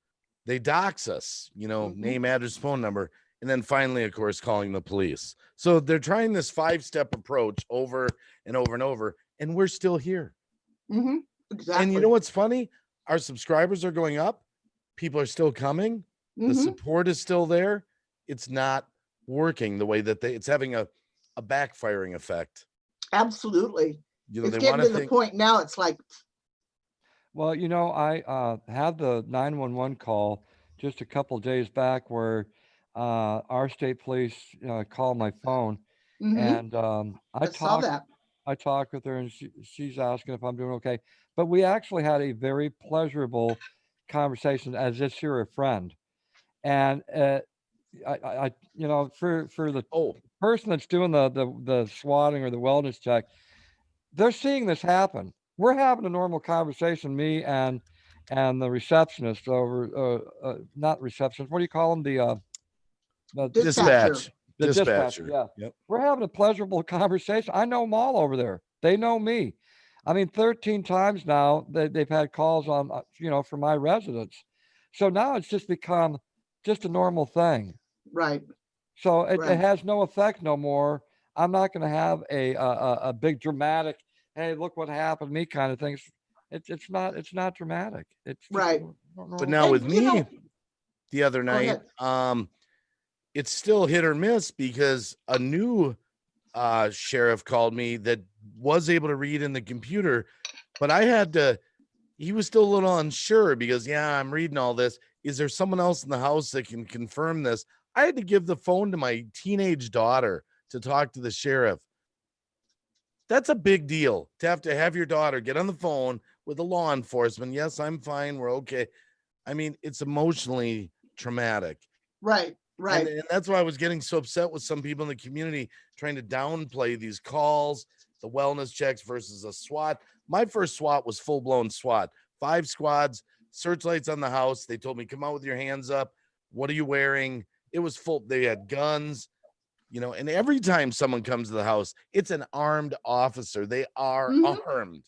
They dox us, Mhm. name, address, phone number, and then finally, of course, calling the police. So they're trying this 5-step approach over and over and over, and we're still here. Mhm. Exactly. And you know what's funny? Our subscribers are going up. People are still coming. The Mhm. support is still there. It's not working the way that it's having a backfiring effect. Absolutely. It's They getting want to to the think, point now. It's like, Well, I had the 911 call just a couple days back where our state police called my phone, mhm, and I saw that. I talked with her, and she's asking if I'm doing okay. But we actually had a very pleasurable conversation as if you're a friend. And for the oh, person that's doing the swatting or the wellness check, they're seeing this happen. We're having a normal conversation, me and the receptionist over, not receptionist. What do you call them? The Dispatcher. the dispatcher. dispatcher. Yeah, Yep. we're having a pleasurable conversation. I know them all over there. They know me. I mean, 13 times now they've had calls on, for my residents. So now it's just become just a normal thing. Right. So it Right. has no effect no more. I'm not going to have a big dramatic, hey, look what happened to me kind of thing. It's not dramatic. It's just Right. But now with And, you me know, the other go night, ahead. it's still hit or miss because a new sheriff called me that was able to read in the computer, but he was still a little unsure because, yeah, I'm reading all this. Is there someone else in the house that can confirm this? I had to give the phone to my teenage daughter to talk to the sheriff. That's a big deal to have your daughter get on the phone with the law enforcement. Yes, I'm fine. We're okay. I mean, it's emotionally traumatic. Right. Right. And that's why I was getting so upset with some people in the community trying to downplay these calls, the wellness checks versus a SWAT. My first SWAT was full-blown SWAT. 5 squads, searchlights on the house. They told me, come out with your hands up. What are you wearing? It was full. They had guns, and every time someone comes to the house, it's an armed officer. They are Mhm. armed.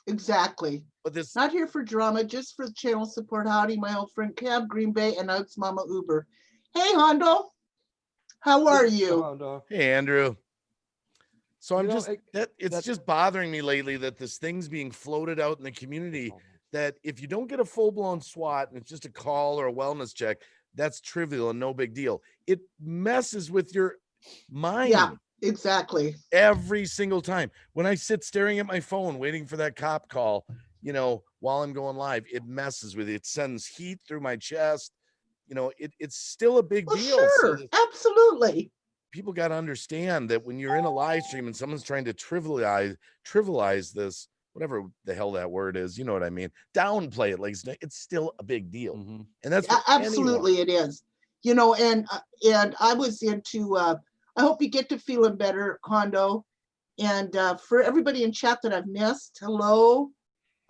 Exactly. But this, Not here for drama, just for channel support. Howdy, my old friend Cab, Green Bay, and it's Mama Uber. Hey, Hondo. How are you? hey, Andrew. So I'm You know, it's just bothering me lately that this thing's being floated out in the community that if you don't get a full-blown SWAT and it's just a call or a wellness check, that's trivial and no big deal. It messes with your mind. Yeah, exactly. Every single time when I sit staring at my phone waiting for that cop call, while I'm going live, it messes with it. It sends heat through my chest. It's still a big Well, deal. sure, absolutely. People got to understand that when you're in a live stream and someone's trying to trivialize this, whatever the hell that word is, you know what I mean? Downplay it, like it's still a big deal. Mm-hmm. And that's absolutely it is. And I was into I hope you get to feeling better, Hondo. And for everybody in chat that I've missed, hello.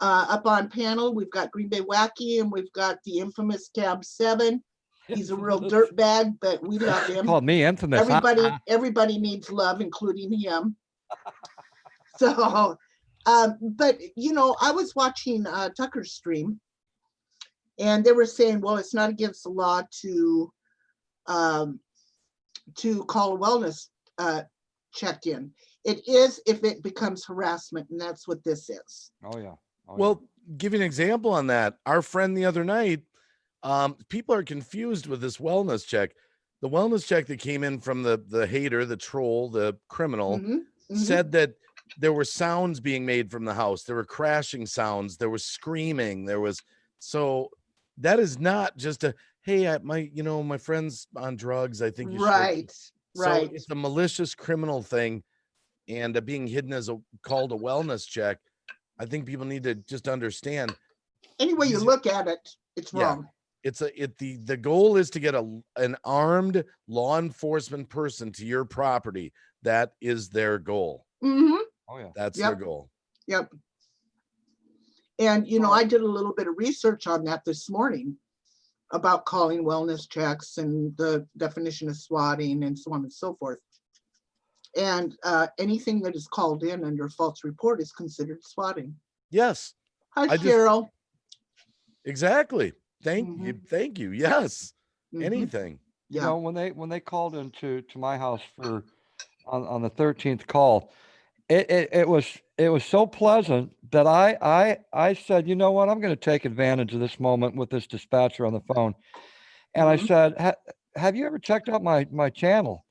Up on panel, we've got Green Bay Wacky and we've got the infamous Cab 7. He's a real dirtbag, but we love him. Called me infamous. Everybody needs love, including him. So, but I was watching Tucker's stream, and they were saying, well, it's not against the law to call a wellness check-in. It is if it becomes harassment, and that's what this is. Oh yeah. Well, give you an example on that. Our friend the other night, people are confused with this wellness check. The wellness check that came in from the hater, the troll, the criminal, said that there were sounds being made from the house. There were crashing sounds. There was screaming. So that is not just a, hey, my friend's on drugs. I think you should. Right. So it's a malicious criminal thing, and being hidden as called a wellness check. I think people need to just understand. Any way you look at it, it's wrong. The goal is to get an armed law enforcement person to your property. That is their goal. Mm-hmm. Oh yeah. That's their goal. Yep. And I did a little bit of research on that this morning about calling wellness checks and the definition of swatting and so on and so forth. And anything that is called in under false report is considered swatting. Yes. Hi, Cheryl. Exactly. Thank you. Yes. Anything. Yeah. When they called into my house on the 13th call, it was so pleasant that I said, you know what, I'm going to take advantage of this moment with this dispatcher on the phone. And I said, have you ever checked out my channel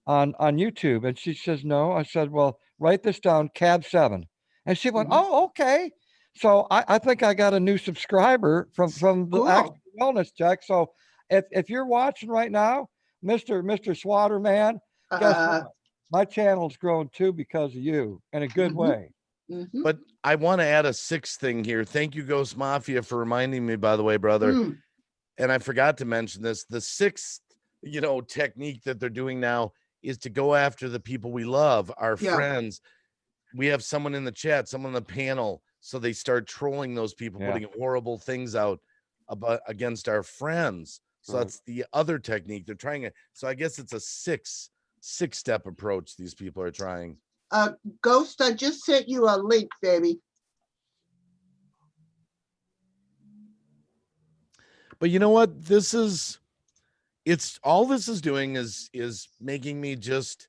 on YouTube? And she says, no. I said, well, write this down, Cab 7. And she went, oh, okay. So I think I got a new subscriber from the actual wellness check. So if you're watching right now, Mr. Swatter man, guess what? My channel's growing too because of you in a good way. But I want to add a sixth thing here. Thank you, Ghost Mafia, for reminding me, by the way, brother. And I forgot to mention this. The sixth, technique that they're doing now is to go after the people we love, our friends. We have someone in the chat, someone on the panel. So they start trolling those people, putting horrible things out against our friends. So that's the other technique they're trying it. So I guess it's a six-step approach these people are trying. Ghost, I just sent you a link, baby. But you know what? All this is doing is making me just,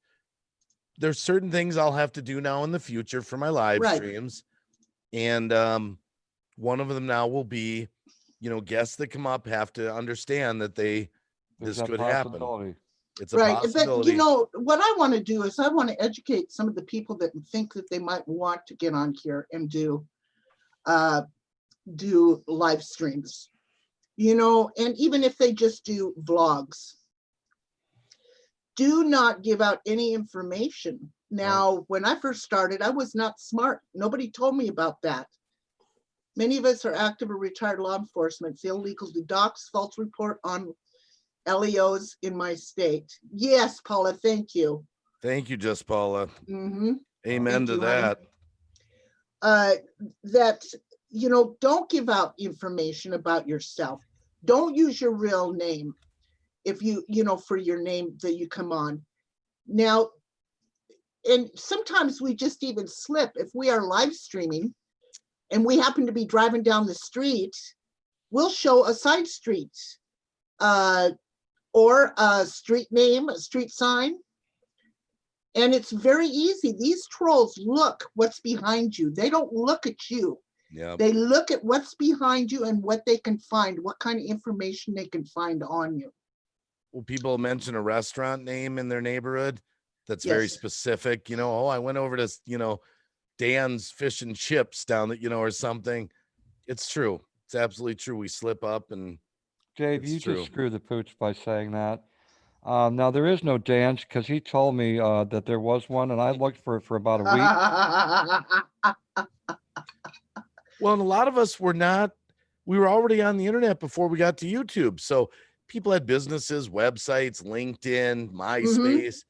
there's certain things I'll have to do now in the future for my live streams. And one of them now will be, guests that come up have to understand that this could happen. It's a possibility. But what I want to do is I want to educate some of the people that think that they might want to get on here and do live streams, and even if they just do vlogs, do not give out any information. Now, when I first started, I was not smart. Nobody told me about that. Many of us are active or retired law enforcement. It's illegal to dox, false report on LEOs in my state. Yes, Paula, thank you. Thank you, Just Paula. Amen to that. Don't give out information about yourself. Don't use your real name if for your name that you come on. Now, and sometimes we just even slip. If we are live streaming and we happen to be driving down the street, we'll show a side street or a street name, a street sign. And it's very easy. These trolls look what's behind you. They don't look at you. Yeah. They look at what's behind you and what they can find, what kind of information they can find on you. Well, people mention a restaurant name in their neighborhood that's very specific. I went over to, Dan's Fish and Chips down that, or something. It's true. It's absolutely true. We slip up, and Dave, it's you true. just screwed the pooch by saying that. Now there is no Dan's because he told me that there was one, and I looked for it for about a week. Well, and a lot of us were not. We were already on the internet before we got to YouTube. So people had businesses, websites, LinkedIn, MySpace.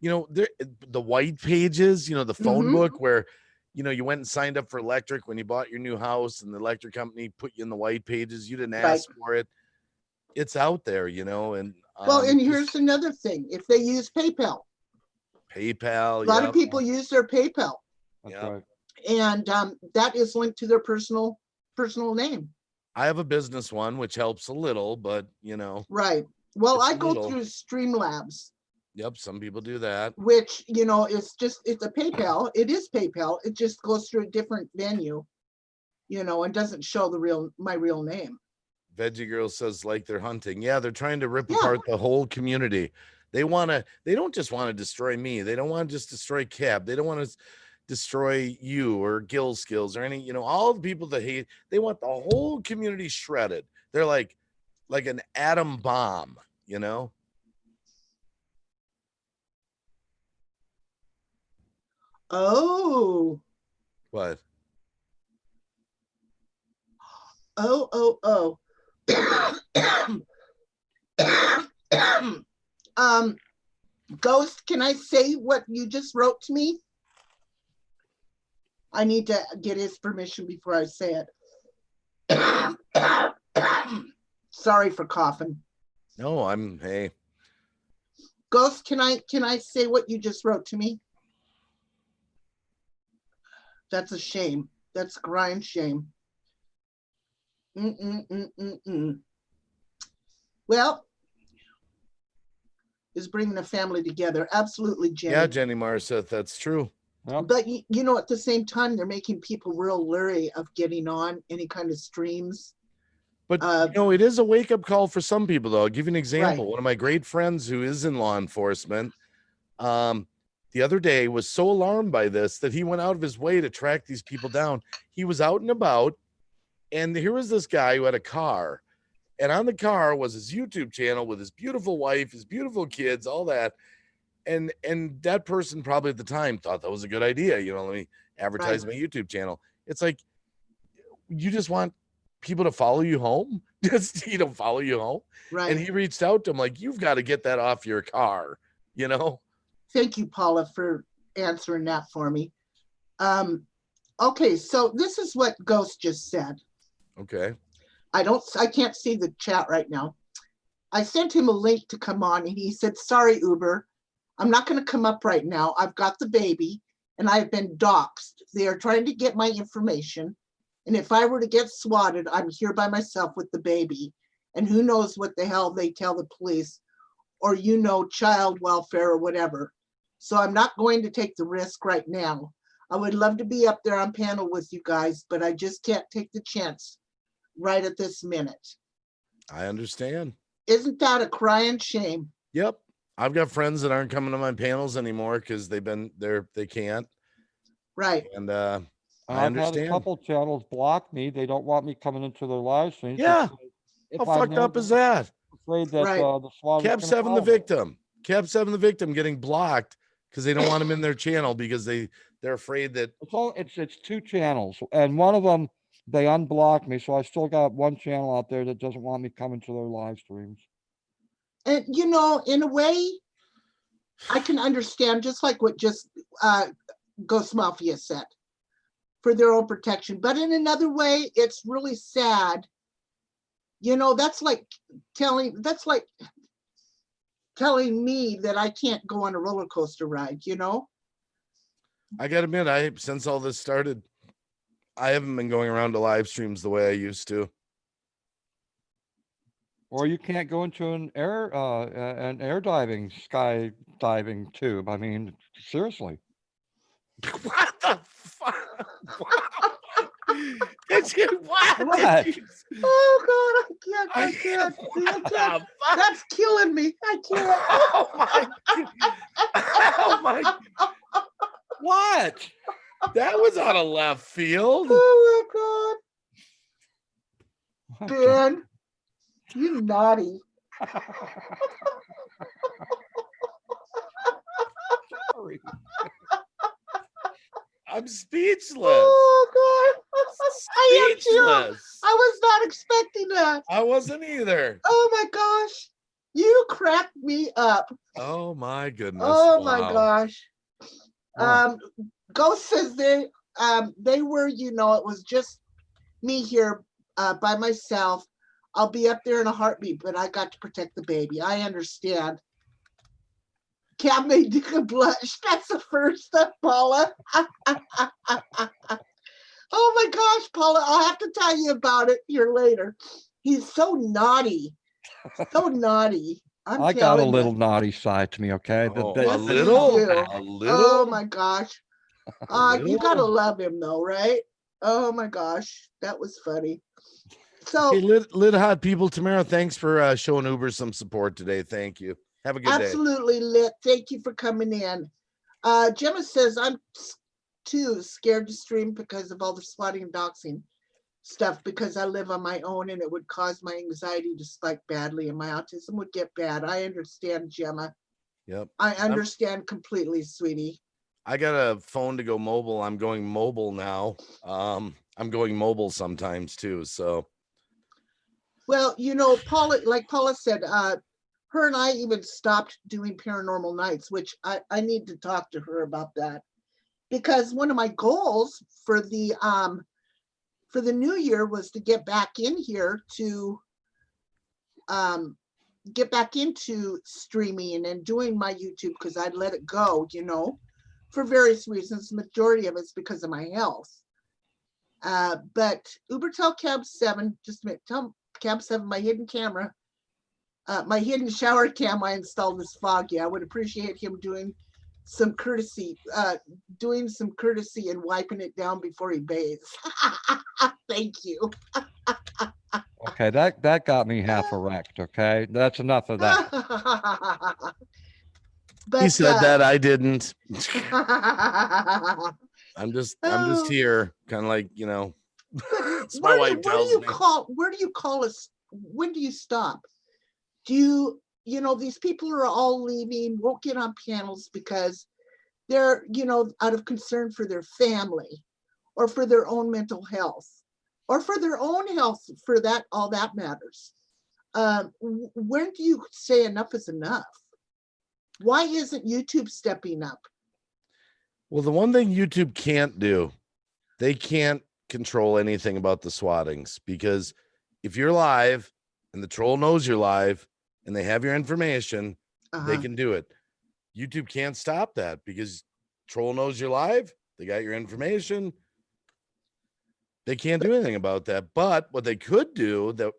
The white pages. The phone book where, you went and signed up for electric when you bought your new house, and the electric company put you in the white pages. You didn't ask for it. It's out there, and Well, and here's another thing. If they use PayPal, a lot of people use their PayPal. That's right. And that is linked to their personal name. I have a business one, which helps a little, but Right. Well, I go little. through Streamlabs. Yep, some people do that. Which, it's a PayPal. It is PayPal. It just goes through a different venue, and doesn't show my real name. Veggie Girl says like they're hunting. Yeah, they're trying to rip apart the whole community. They don't just want to destroy me. They don't want to just destroy Cab. They don't want to destroy you or Gill Skills or any, all the people that hate. They want the whole community shredded. They're like an atom bomb, Oh. What? Oh. Ghost, can I say what you just wrote to me? I need to get his permission before I say it. Sorry for coughing. No, hey. Ghost, can I say what you just wrote to me? That's a shame. That's a crying shame. Well, is bringing a family together. Absolutely, Jenny. Yeah, Jenny Marseth, that's true. Yep. But at the same time, they're making people real leery of getting on any kind of streams. But it is a wake-up call for some people, though. I'll give you an example. Right. One of my great friends who is in law enforcement, the other day was so alarmed by this that he went out of his way to track these people down. He was out and about, and here was this guy who had a car, and on the car was his YouTube channel with his beautiful wife, his beautiful kids, all that. And that person probably at the time thought that was a good idea. Let me advertise my YouTube channel. It's like, you just want people to follow you home, just follow you home. Right. And he reached out to him like, you've got to get that off your car. Thank you, Paula, for answering that for me. Okay, so this is what Ghost just said. Okay. I can't see the chat right now. I sent him a link to come on, and he said, sorry, Uber, I'm not going to come up right now. I've got the baby and I've been doxxed. They are trying to get my information. And if I were to get swatted, I'm here by myself with the baby. And who knows what the hell they tell the police or, child welfare or whatever. So I'm not going to take the risk right now. I would love to be up there on panel with you guys, but I just can't take the chance right at this minute. I understand. Isn't that a crying shame? Yep. I've got friends that aren't coming to my panels anymore because they can't. Right. And I I've understand. had a couple channels block me. They don't want me coming into their live streams. Yeah. How fucked up is that? Afraid that the SWAT Cab 7 the victim. Cab 7 the victim getting blocked because they don't want him in their channel because they're afraid that it's two channels, and one of them they unblocked me, so I still got one channel out there that doesn't want me coming to their live streams. And in a way, I can understand, just like what just Ghost Mafia said, for their own protection. But in another way, it's really sad. That's like telling me that I can't go on a roller coaster ride, I gotta admit, since all this started, I haven't been going around to live streams the way I used to. Or you can't go into an air diving, skydiving tube. I mean, seriously. What the fuck? What? Oh God, I can't. That's killing me. I can't. Oh my God. What? That was out of left field. Oh my What God. the- Ben, you naughty. Sorry. I'm speechless. Oh God. I am too. Speechless. I was not expecting that. I wasn't either. Oh my gosh. You cracked me up. Oh my goodness. Oh my Wow. gosh. Wow. Ghost says they were, it was just me here by myself. I'll be up there in a heartbeat, but I got to protect the baby. I understand. Cab made Dick blush. That's the first step, Paula. Oh my gosh, Paula, I'll have to tell you about it here later. He's so naughty. So naughty. I got a little naughty side to me, okay? Oh, Yes, a you little, do. a little. Oh my gosh. You gotta little. love him though, right? Oh my gosh, that was funny. So Hey, lit hot people, Tamara, thanks for showing Uber some support today. Thank you. Have a good day. absolutely lit. Thank you for coming in. Gemma says I'm too scared to stream because of all the swatting and doxing stuff because I live on my own and it would cause my anxiety to spike badly and my autism would get bad. I understand, Gemma. Yep. I understand completely, sweetie. I got a phone to go mobile. I'm going mobile now. I'm going mobile sometimes too. So Well, Paula, like Paula said, her and I even stopped doing paranormal nights, which I need to talk to her about that. Because one of my goals for the new year was to get back in here to get back into streaming and doing my YouTube because I'd let it go, for various reasons. The majority of it's because of my health. But Uber tell Cab 7, just a minute, tell Cab 7 my hidden camera, my hidden shower cam I installed is foggy. I would appreciate him doing some courtesy and wiping it down before he bathes. Thank you. Okay, that got me half erect, okay? That's enough of that. But he said that I didn't. but I'm just here, kind of like, it's my where wife do tells you me. where do you call us? When do you stop? Do these people are all leaving, won't get on panels because they're, out of concern for their family or for their own mental health or for their own health, for that, all that matters. When do you say enough is enough? Why isn't YouTube stepping up? Well, the one thing YouTube can't do, they can't control anything about the swattings, because if you're live and the troll knows you're live and they have your information, they can do it. YouTube can't stop that because troll knows you're live. They got your information. They can't do anything about that. But what they could do, that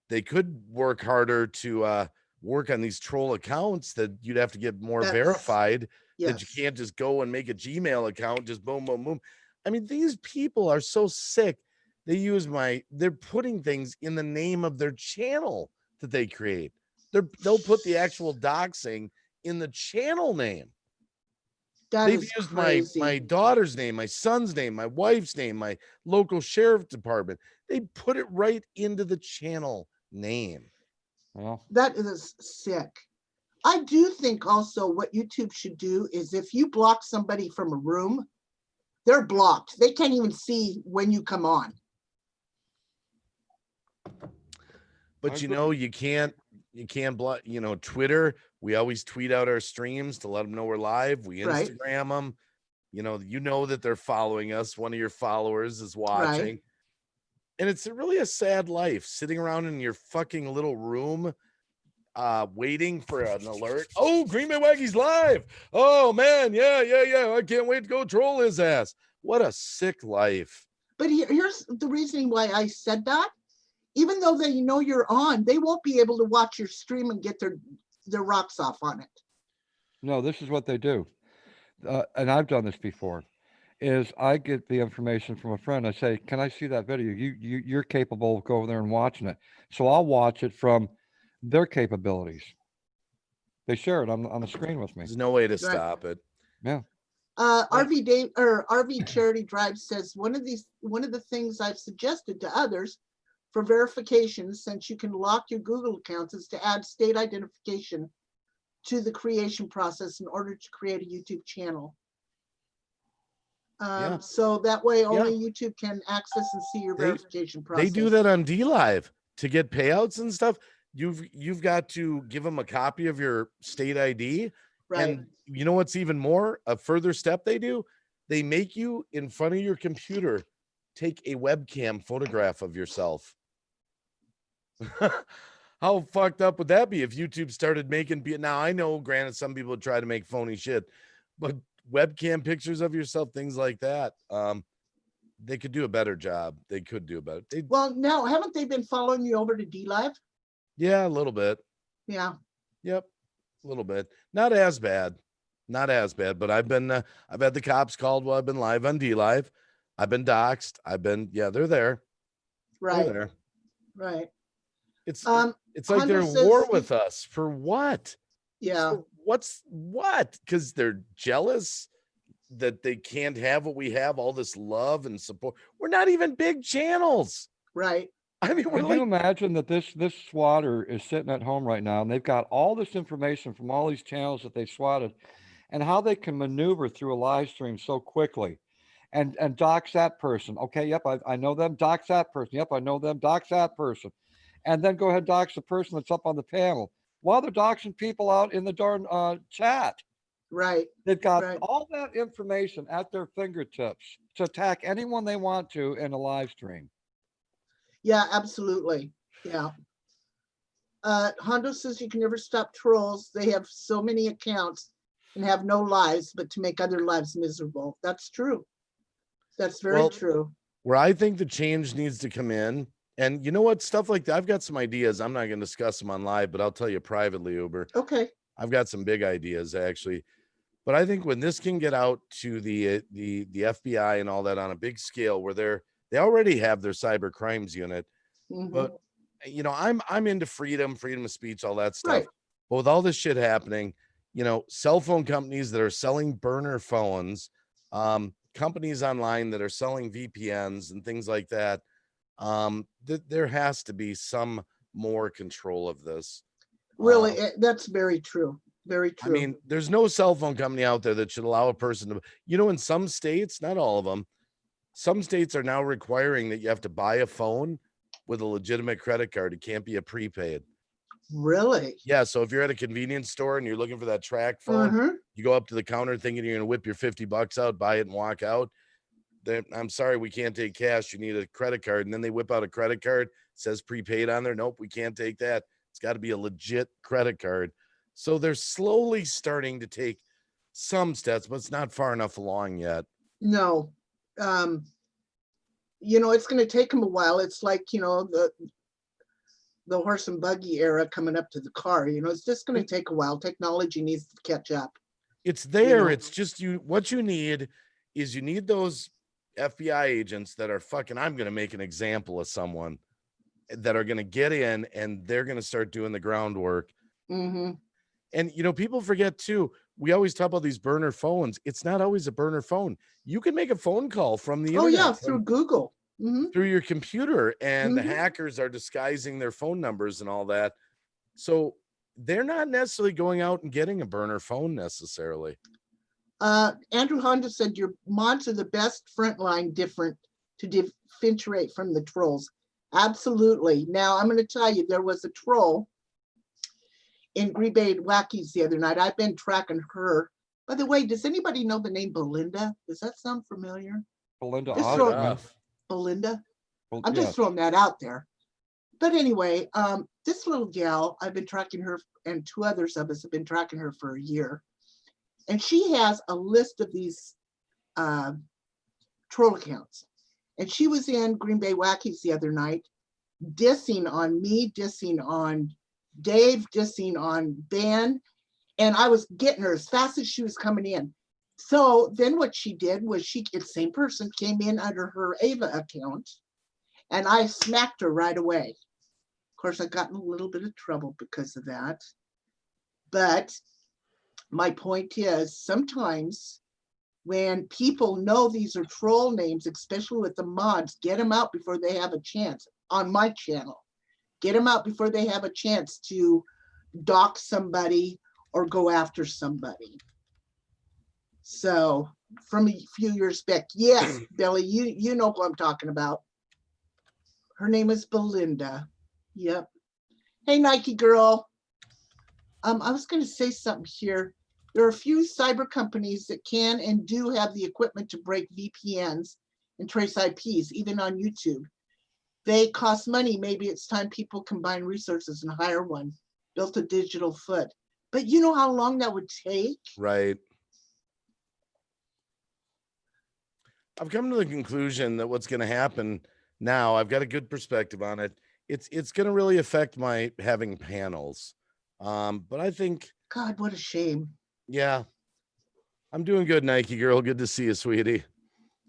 they could work harder to work on these troll accounts that you'd have to get more verified. Yes. That you can't just go and make a Gmail account, just boom, boom, boom. I mean, these people are so sick. They're putting things in the name of their channel that they create. They'll put the actual doxing in the channel name. They've used my daughter's name, my son's name, my wife's name, my local sheriff department. They put it right into the channel name. Well, that is sick. I do think also what YouTube should do is if you block somebody from a room, they're blocked. They can't even see when you come on. But you can't block, Twitter. We always tweet out our streams to let them know we're live. We Instagram them. You know that they're following us. One of your followers is watching. Right. And it's really a sad life sitting around in your fucking little room waiting for an alert. Oh, Green Bay Waggy's live. Oh man, yeah. I can't wait to go troll his ass. What a sick life. But here's the reasoning why I said that. Even though they know you're on, they won't be able to watch your stream and get their rocks off on it. no, this is what they do. And I've done this before, is I get the information from a friend. I say, can I see that video? You're capable of going there and watching it. So I'll watch it from their capabilities. They share it on the screen with me. There's no way to stop it. Yeah. RV Day or RV Charity Drive says one of the things I've suggested to others for verification, since you can lock your Google accounts, is to add state identification to the creation process in order to create a YouTube channel. Yeah. So that way only YouTube can access and see your verification process. They do that on DLive to get payouts and stuff. You've got to give them a copy of your state ID. Right. And you know what's even more, a further step they do? They make you in front of your computer take a webcam photograph of yourself. How fucked up would that be if YouTube started making, now I know, granted, some people try to make phony shit, but webcam pictures of yourself, things like that, they could do a better job. They could do better. Well, now, haven't they been following you over to DLive? Yeah, a little bit. Yeah. Yep, a little bit. Not as bad, but I've had the cops called while I've been live on DLive. I've been doxxed. They're there. Right. They're there. Right. It's like they're at war with us for what? Yeah. So what? Because they're jealous that they can't have what we have, all this love and support. We're not even big channels. Right. I mean, can you imagine that this swatter is sitting at home right now and they've got all this information from all these channels that they swatted and how they can maneuver through a live stream so quickly and dox that person. Okay, yep, I know them, dox that person. Yep, I know them, dox that person. And then go ahead and dox the person that's up on the panel while they're doxing people out in the darn chat. Right. They've got all that information at their fingertips to attack anyone they want to in a live stream. Yeah, absolutely. Yeah. Hondo says you can never stop trolls. They have so many accounts and have no lives, but to make other lives miserable. That's true. That's very true. Where I think the change needs to come in, and you know what, stuff like that, I've got some ideas. I'm not going to discuss them on live, but I'll tell you privately, Uber. Okay. I've got some big ideas actually. But I think when this can get out to the FBI and all that on a big scale, where they already have their cyber crimes unit, but you know, I'm into freedom of speech, all that stuff. Right. But with all this shit happening, you know, cell phone companies that are selling burner phones, companies online that are selling VPNs and things like that, there has to be some more control of this. Really, that's very true. Very true. I mean, there's no cell phone company out there that should allow a person to, you know, in some states, not all of them, some states are now requiring that you have to buy a phone with a legitimate credit card. It can't be a prepaid. Really? Yeah. So if you're at a convenience store and you're looking for that track phone, you go up to the counter thinking you're going to whip your $50 out, buy it and walk out. Then I'm sorry, we can't take cash. You need a credit card. And then they whip out a credit card, says prepaid on there. Nope, we can't take that. It's got to be a legit credit card. So they're slowly starting to take some steps, but it's not far enough along yet. No. You know, it's going to take them a while. It's like, you know, the horse and buggy era coming up to the car. You know, it's just going to take a while. Technology needs to catch up. It's there. You know? It's just what you need is you need those FBI agents that are fucking, I'm going to make an example of someone, that are going to get in and they're going to start doing the groundwork. And, you know, people forget too, we always talk about these burner phones. It's not always a burner phone. You can make a phone call from the internet. Yeah, through Google. Through your computer, and the hackers are disguising their phone numbers and all that. So they're not necessarily going out and getting a burner phone necessarily. Andrew Honda said your mods are the best frontline different to differentiate from the trolls. Absolutely. Now I'm going to tell you, there was a troll in Green Bay Wackies the other night. I've been tracking her. By the way, does anybody know the name Belinda? Does that sound familiar? Belinda. Belinda. I'm just throwing that out there. But anyway, this little gal, I've been tracking her, and two others of us have been tracking her for a year. And she has a list of these troll accounts. And she was in Green Bay Wackies the other night, dissing on me, dissing on Dave, dissing on Ben. And I was getting her as fast as she was coming in. So then what she did was the same person came in under her Ava account, and I smacked her right away. Of course, I got in a little bit of trouble because of that. But my point is, sometimes when people know these are troll names, especially with the mods, get them out before they have a chance on my channel. Get them out before they have a chance to dock somebody or go after somebody. So from a few years back, yes, Billy, you know who I'm talking about. Her name is Belinda. Yep. Hey, Nike girl. I was going to say something here. There are a few cyber companies that can and do have the equipment to break VPNs and trace IPs, even on YouTube. They cost money. Maybe it's time people combine resources and hire one. Built a digital foot. But you know how long that would take? Right. I've come to the conclusion that what's going to happen now, I've got a good perspective on it. It's going to really affect my having panels. But I think, God, what a shame. yeah, I'm doing good, Nike girl. Good to see you, sweetie.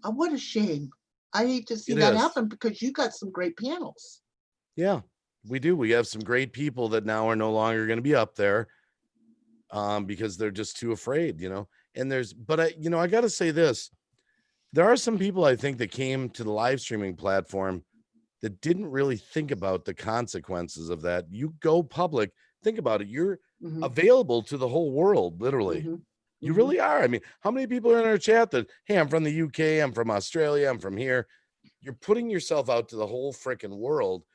What a shame. I hate to see It that is. happen because you got some great panels. Yeah, we do. We have some great people that now are no longer going to be up there because they're just too afraid, you know. And but I got to say this. There are some people I think that came to the live streaming platform that didn't really think about the consequences of that. You go public, think about it. You're Mhm, available to the whole world, literally. mhm, You mhm. really are. I mean, how many people are in our chat that, hey, I'm from the UK, I'm from Australia, I'm from here. You're putting yourself out to the whole freaking world.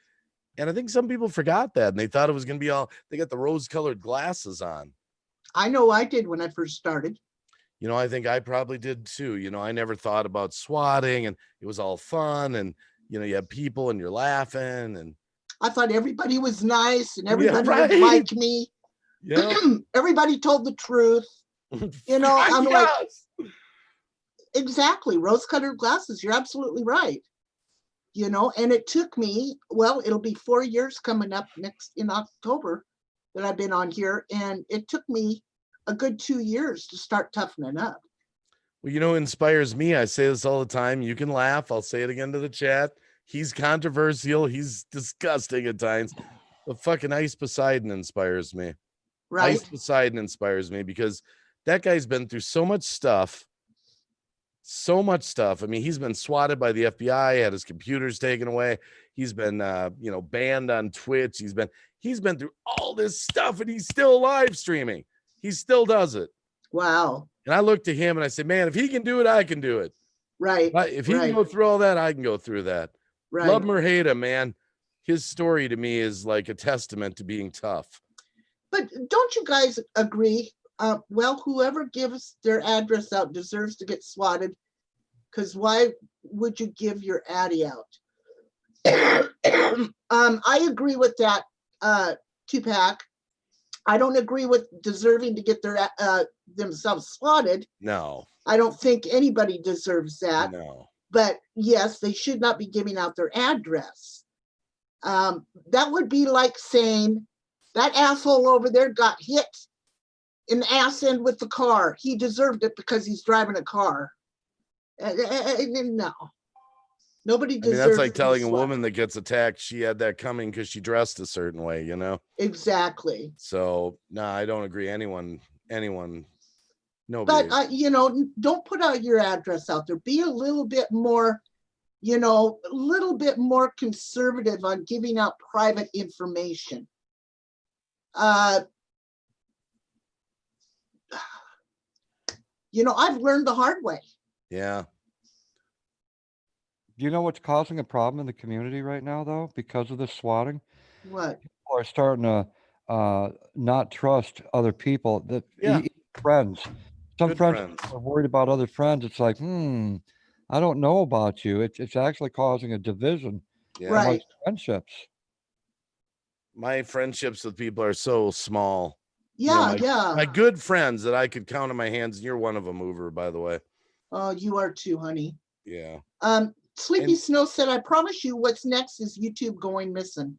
And I think some people forgot that and they thought it was going to be all, they got the rose colored glasses on. I know I did when I first started. You know, I think I probably did too. You know, I never thought about swatting and it was all fun. And, you know, you have people and you're laughing and I thought everybody was nice and yeah, everybody would right. like me. Yeah. Everybody told the truth. You know, I'm like, Yes. exactly, rose-colored glasses. You're absolutely right. You know, and it took me, well, it'll be 4 years coming up next in October that I've been on here. And it took me a good 2 years to start toughening up. Well, you know, inspires me. I say this all the time. You can laugh. I'll say it again to the chat. He's controversial. He's disgusting at times. But fucking Ice Poseidon inspires me. Right? Ice Poseidon inspires me because that guy's been through so much stuff. So much stuff. I mean, he's been swatted by the FBI, had his computers taken away. He's been banned on Twitch. He's been through all this stuff and he's still live streaming. He still does it. Wow. And I look to him and I say, man, if he can do it, I can do it. Right. If he can go through all that, I can go through that. Right. Love him or hate him, man. His story to me is like a testament to being tough. But don't you guys agree? Well, whoever gives their address out deserves to get swatted, because why would you give your addy out? I agree with that, Tupac. I don't agree with deserving to get their themselves swatted. No. I don't think anybody deserves that. No. But yes, they should not be giving out their address. That would be like saying that asshole over there got hit in the ass end with the car. He deserved it because he's driving a car. No, nobody deserves. I mean, that's like telling a woman that gets attacked she had that coming because she dressed a certain way, you know? Exactly. So no, I don't agree. Anyone, nobody. But don't put out your address out there. Be a little bit more, a little bit more conservative on giving out private information. I've learned the hard way. Yeah. You know what's causing a problem in the community right now, though, because of this swatting? What? People are starting to not trust other people. That Yeah. Friends. Some Good friends are worried about other friends. It's like, I don't know about you. It's actually causing a division amongst friendships. My friendships with people are so small. Yeah, my good friends that I could count on my hands. And you're one of them, Hoover, by the way. Oh, you are too, honey. Yeah. Sleepy Snow said, I promise you what's next is YouTube going missing.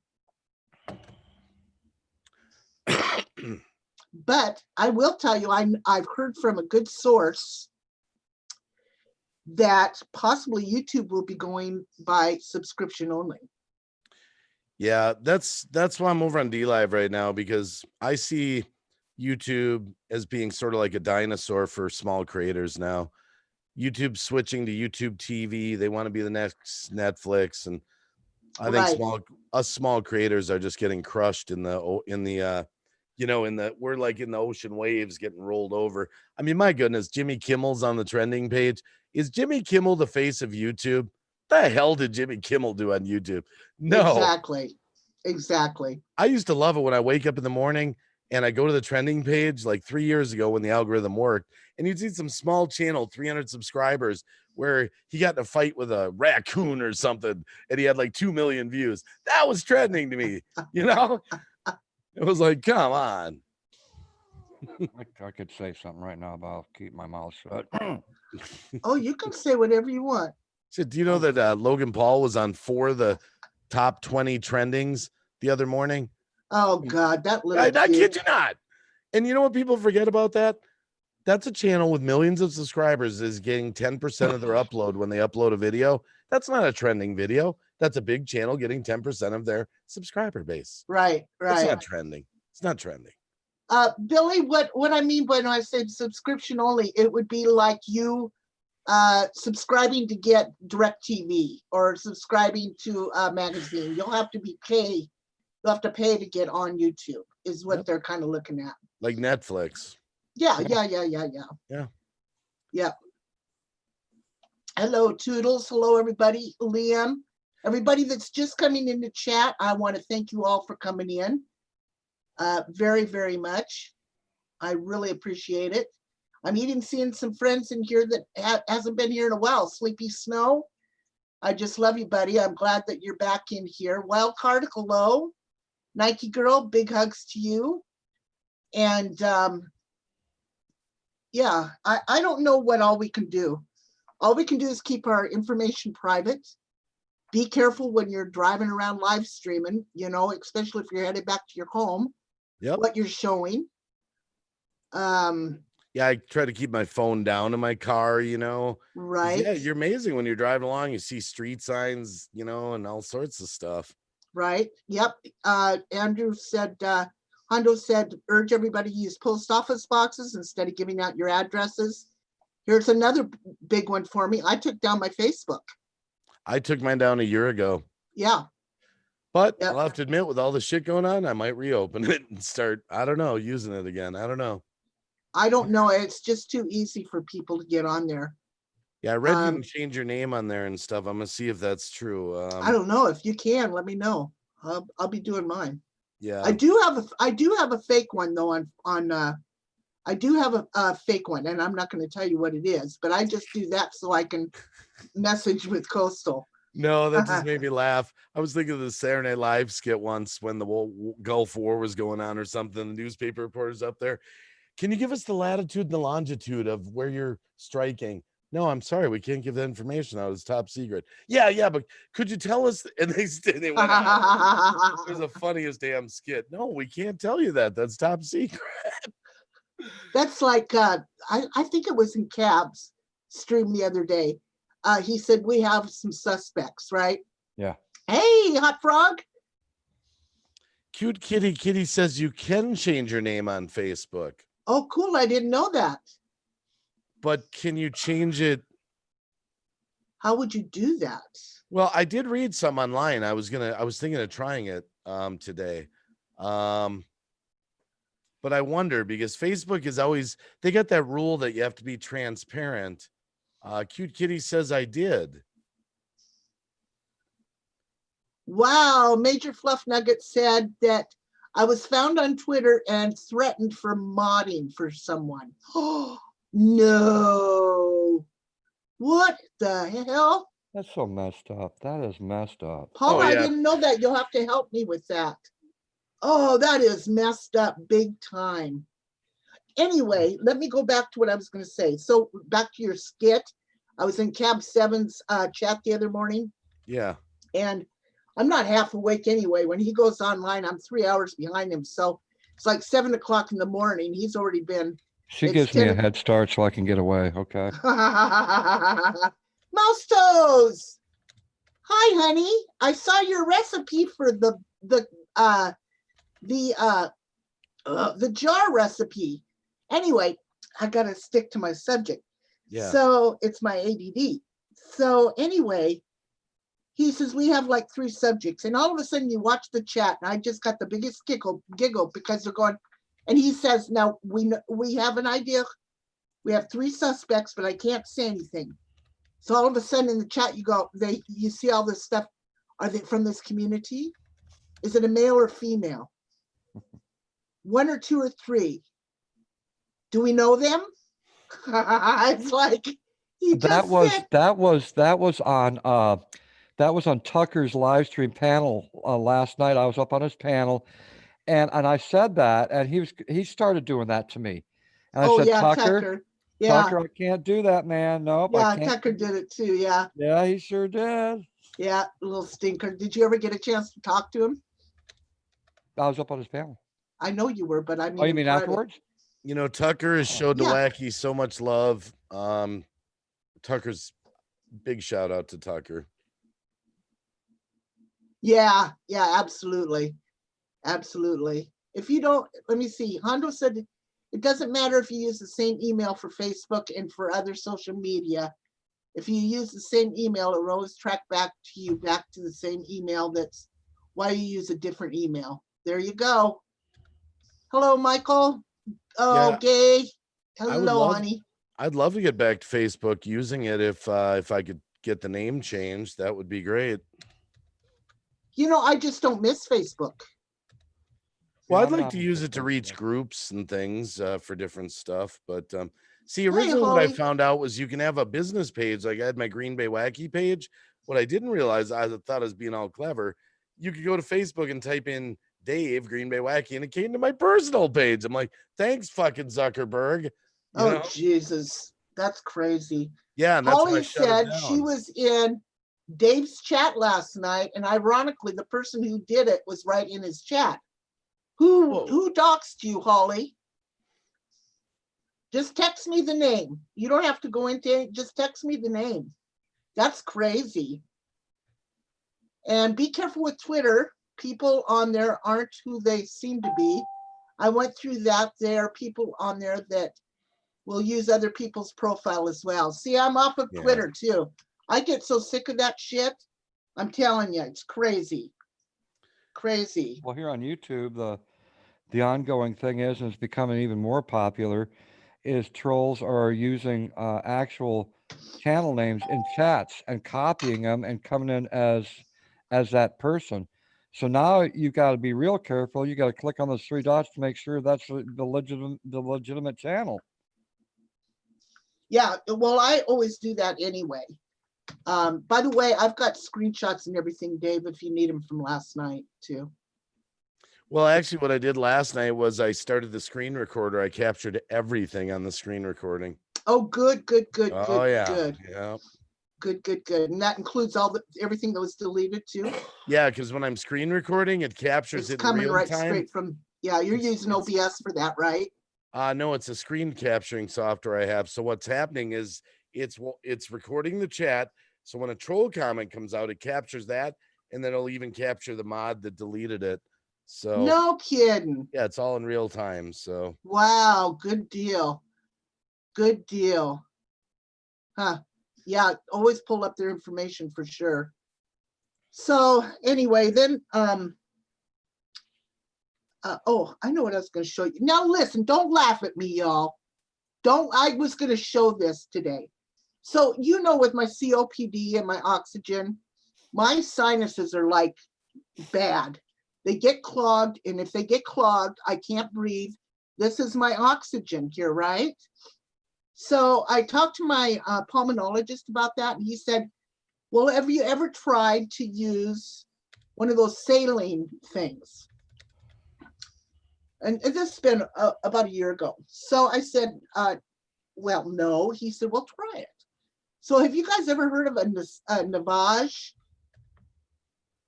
But I will tell you, I've heard from a good source that possibly YouTube will be going by subscription only. Yeah, that's why I'm over on DLive right now, because I see YouTube as being sort of like a dinosaur for small creators now. YouTube switching to YouTube TV. They want to be the next Netflix, and I think Right. small creators are just getting crushed in the we're like in the ocean waves getting rolled over. I mean, my goodness, Jimmy Kimmel's on the trending page. Is Jimmy Kimmel the face of YouTube? The hell did Jimmy Kimmel do on YouTube? No. Exactly. I used to love it when I wake up in the morning and I go to the trending page like 3 years ago when the algorithm worked, and you'd see some small channel, 300 subscribers, where he got in a fight with a raccoon or something, and he had like 2 million views. That was trending to me, you know? It was like, come on. I could say something right now, but I'll keep my mouth shut. Oh, you can say whatever you want. So, do you know that Logan Paul was on 4 of the top 20 trendings the other morning? Oh God, that little I kid. kid you not. And you know what people forget about that? That's a channel with millions of subscribers is getting 10% of their upload when they upload a video. That's not a trending video. That's a big channel getting 10% of their subscriber base. Right. It's not trending. It's not trending. Billy, what I mean when I say subscription only, it would be like you subscribing to get DirecTV or subscribing to a magazine. You'll have to pay to get on YouTube is what they're kind of looking at. Like Netflix. Yeah. Hello, Toodles. Hello, everybody. Liam, everybody that's just coming into chat, I want to thank you all for coming in. Very, very much. I really appreciate it. I'm even seeing some friends in here that hasn't been here in a while. Sleepy Snow, I just love you, buddy. I'm glad that you're back in here. Wild Card, hello. Nike Girl, big hugs to you. And yeah, I don't know what all we can do. All we can do is keep our information private. Be careful when you're driving around live streaming, especially if you're headed back to your home, what you're showing. Yeah, I try to keep my phone down in my car, Right. Yeah, you're amazing when you're driving along, you see street signs, and all sorts of stuff. Right. Yep. Andrew said, Hondo said, urge everybody to use post office boxes instead of giving out your addresses. Here's another big one for me. I took down my Facebook. I took mine down a year ago. Yeah. But I'll have to admit, with all the shit going on, I might reopen it and start, I don't know, using it again. I don't know. I don't know. It's just too easy for people to get on there. Yeah, I read you can change your name on there and stuff. I'm gonna see if that's true. I don't know. If you can, let me know. I'll be doing mine. Yeah. I do have a fake one though I do have a fake one, and I'm not going to tell you what it is, but I just do that so I can message with Coastal. No, that just made me laugh. I was thinking of the Saturday Night Live skit once when the Gulf War was going on or something. The newspaper reporters up there. Can you give us the latitude and the longitude of where you're striking? No, I'm sorry, we can't give that information out. It's top secret. Yeah, but could you tell us? And they went on. It was the funniest damn skit. No, we can't tell you that. That's top secret. That's like I think it was in Cab's stream the other day. He said we have some suspects, right? Yeah. Hey, Hot Frog. Cute Kitty says you can change your name on Facebook. Oh, cool. I didn't know that. But can you change it? How would you do that? Well, I did read some online. I was thinking of trying it today. But I wonder, because Facebook is always, they got that rule that you have to be transparent. Cute Kitty says I did. Wow. Major Fluff Nugget said that I was found on Twitter and threatened for modding for someone. Oh, no. What the hell? That's so messed up. That is messed up. Paul, I didn't know that. You'll have to help me with that. Oh, that is messed up big time. Anyway, let me go back to what I was going to say. So back to your skit. I was in Cab 7's chat the other morning. Yeah. And I'm not half awake anyway. When he goes online, I'm 3 hours behind him. So it's like 7 o'clock in the morning. He's already been. She gives me a head start so I can get away. Okay. Mouse Toes. Hi, honey. I saw your recipe for the jar recipe. Anyway, I gotta stick to my subject. Yeah. So it's my ADD. So anyway, he says, we have like 3 subjects. And all of a sudden you watch the chat. And I just got the biggest giggle because they're going, and he says, now we have an idea. We have 3 suspects, but I can't say anything. So all of a sudden in the chat, you see all this stuff. Are they from this community? Is it a male or female? 1 or 2 or 3? Do we know them? It's like, he That just was said, that was on Tucker's live stream panel last night. I was up on his panel, and I said that, and he started doing that to me, and I oh said, yeah, Tucker, Tucker. Yeah, Tucker, I can't do that, man. Nope, I yeah, can't. Tucker did it too. Yeah, Yeah, he sure did. yeah, a little stinker. Did you ever get a chance to talk to him? I was up on his panel. I know you were, but I mean, Oh, you in mean private. afterwards? You know, Tucker has showed the Yeah. Wacky so much love. Tucker's big shout out to Tucker. Yeah, yeah, absolutely. Absolutely. If you don't, let me see. Hondo said it doesn't matter if you use the same email for Facebook and for other social media. If you use the same email, it will always track back to the same email. That's why you use a different email. There you go. Hello, Michael. Oh, Yeah. Gay. I would Hello, honey. I'd love to get back to Facebook using it if I could get the name changed. That would be great. You know, I just don't miss Facebook. Well, Yeah, I'd I'm like not to on use it to Facebook reach yet. groups and things for different stuff. But see, Hey, originally what I Holly. found out was you can have a business page. Like I had my Green Bay Wacky page. What I didn't realize, I thought I was being all clever. You could go to Facebook and type in Dave Green Bay Wacky, and it came to my personal page. I'm like, thanks, fucking Zuckerberg. You Oh, know? Jesus. That's crazy. Yeah, and that's why I Holly shut it said she down. was in Dave's chat last night, and ironically, the person who did it was right in his chat. Whoa. Who doxed you, Holly? Just text me the name. You don't have to go into it. Just text me the name. That's crazy. And be careful with Twitter. People on there aren't who they seem to be. I went through that. There are people on there that will use other people's profile as well. See, I'm off of Yeah. Twitter too. I get so sick of that shit. I'm telling you, it's crazy. Crazy. Well, here on YouTube, the ongoing thing is, and it's becoming even more popular, is trolls are using actual channel names in chats and copying them and coming in as that person. So now you got to be real careful. You got to click on those 3 dots to make sure that's the legitimate channel. Yeah, well, I always do that anyway. By the way, I've got screenshots and everything, Dave, if you need them from last night too. Well, actually, what I did last night was I started the screen recorder. I captured everything on the screen recording. Oh, good. Oh, yeah. Good. Yeah. Good. And that includes everything that was deleted too. Yeah, because when I'm screen recording, it captures It's it in coming real right time. straight from, yeah, you're using OBS for that, right? No, it's a screen capturing software I have. So what's happening is it's recording the chat. So when a troll comment comes out, it captures that, and then it'll even capture the mod that deleted it. So No kidding. yeah, it's all in real time. So Wow, good deal. Huh. Yeah, always pull up their information for sure. So anyway, then oh, I know what I was going to show you. Now listen, don't laugh at me, y'all. I was going to show this today. So you know, with my COPD and my oxygen, my sinuses are like bad. They get clogged, and if they get clogged, I can't breathe. This is my oxygen here, right? So I talked to my pulmonologist about that, and he said, well, have you ever tried to use one of those saline things? And this has been about a year ago. So I said, well, no. He said, well, try it. So have you guys ever heard of a Navage?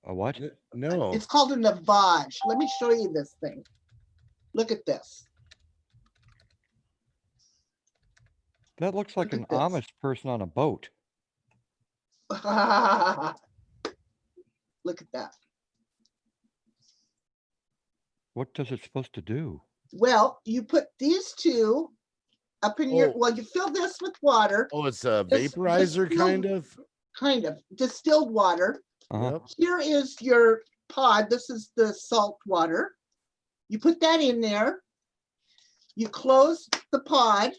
A what? no. It's called a Navage. Let me show you this thing. Look at this. That looks like Look an at this. Amish person on a boat. Look at that. What does it supposed to do? Well, you put these two up in your, Oh. well, you fill this with water, Oh, it's a This- vaporizer this kind little- of. kind of distilled water. Uh-huh. Yep. Here is your pod. This is the salt water. You put that in there. You close the pod.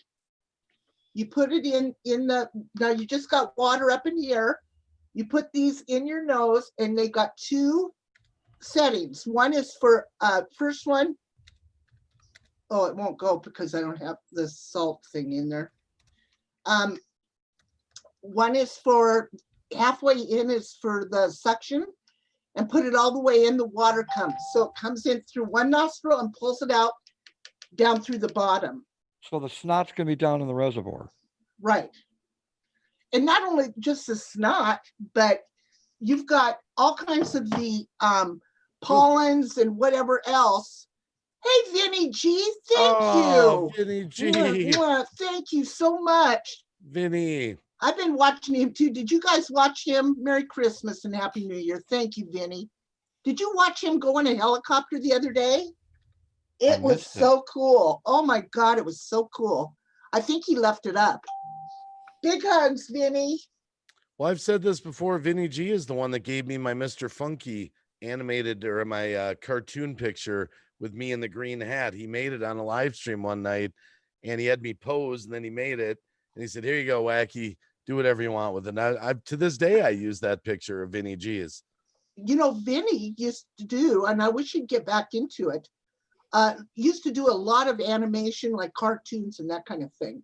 You put it in the, now you just got water up in here. You put these in your nose and they got two settings. One is for, first one. Oh, it won't go because I don't have the salt thing in there. One is for halfway in is for the suction and put it all the way in, the water comes. So it comes in through one nostril and pulls it out down through the bottom. So the snot's gonna be down in the reservoir. Right. And not only just the snot, but you've got all kinds of the pollens and whatever else. Hey, Vinny G, thank Oh, you. Vinny G. Mwah, mwah, thank you so much. Vinny. I've been watching him too. Did you guys watch him? Merry Christmas and Happy New Year. Thank you, Vinny. Did you watch him go in a helicopter the other day? It was missed it. so cool. Oh my God, it was so cool. I think he left it up. Big hugs, Vinny. Well, I've said this before. Vinny G is the one that gave me my Mr. Funky animated or my cartoon picture with me in the green hat. He made it on a live stream one night and he had me pose and then he made it. And he said, here you go, Wacky. Do whatever you want with it. And I to this day, I use that picture of Vinny G's. You know, Vinny used to do, and I wish he'd get back into it, used to do a lot of animation like cartoons and that kind of thing.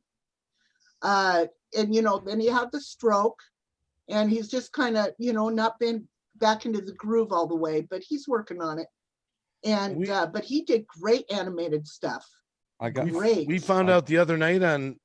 And, you know, then he had the stroke and he's just kind of, you know, not been back into the groove all the way, but he's working on it. And, but he did great animated stuff. I got Great. We found out the other night on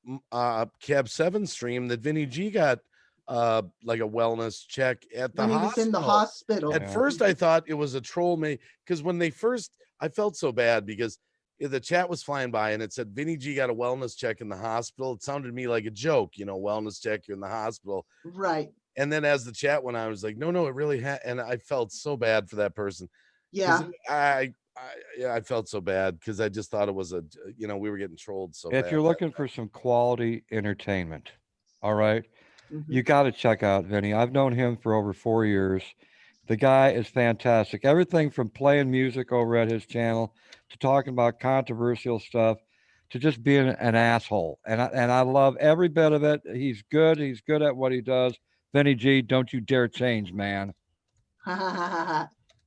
Cab 7 stream that Vinny G got like a wellness check at the When he was hospital. in the hospital. At first, I thought it was a troll me because when they first, I felt so bad because the chat was flying by and it said Vinny G got a wellness check in the hospital. It sounded to me like a joke, you know, wellness check, you're in the hospital. Right. And then as the chat went on, I was like, no, it really had. And I felt so bad for that person. Yeah. I felt so bad because I just thought it was you know, we were getting trolled so bad. If you're looking for some quality entertainment, all right, Mhm. you got to check out Vinny. I've known him for over 4 years. The guy is fantastic. Everything from playing music over at his channel to talking about controversial stuff to just being an asshole. And I love every bit of it. He's good. He's good at what he does. Vinny G, don't you dare change, man.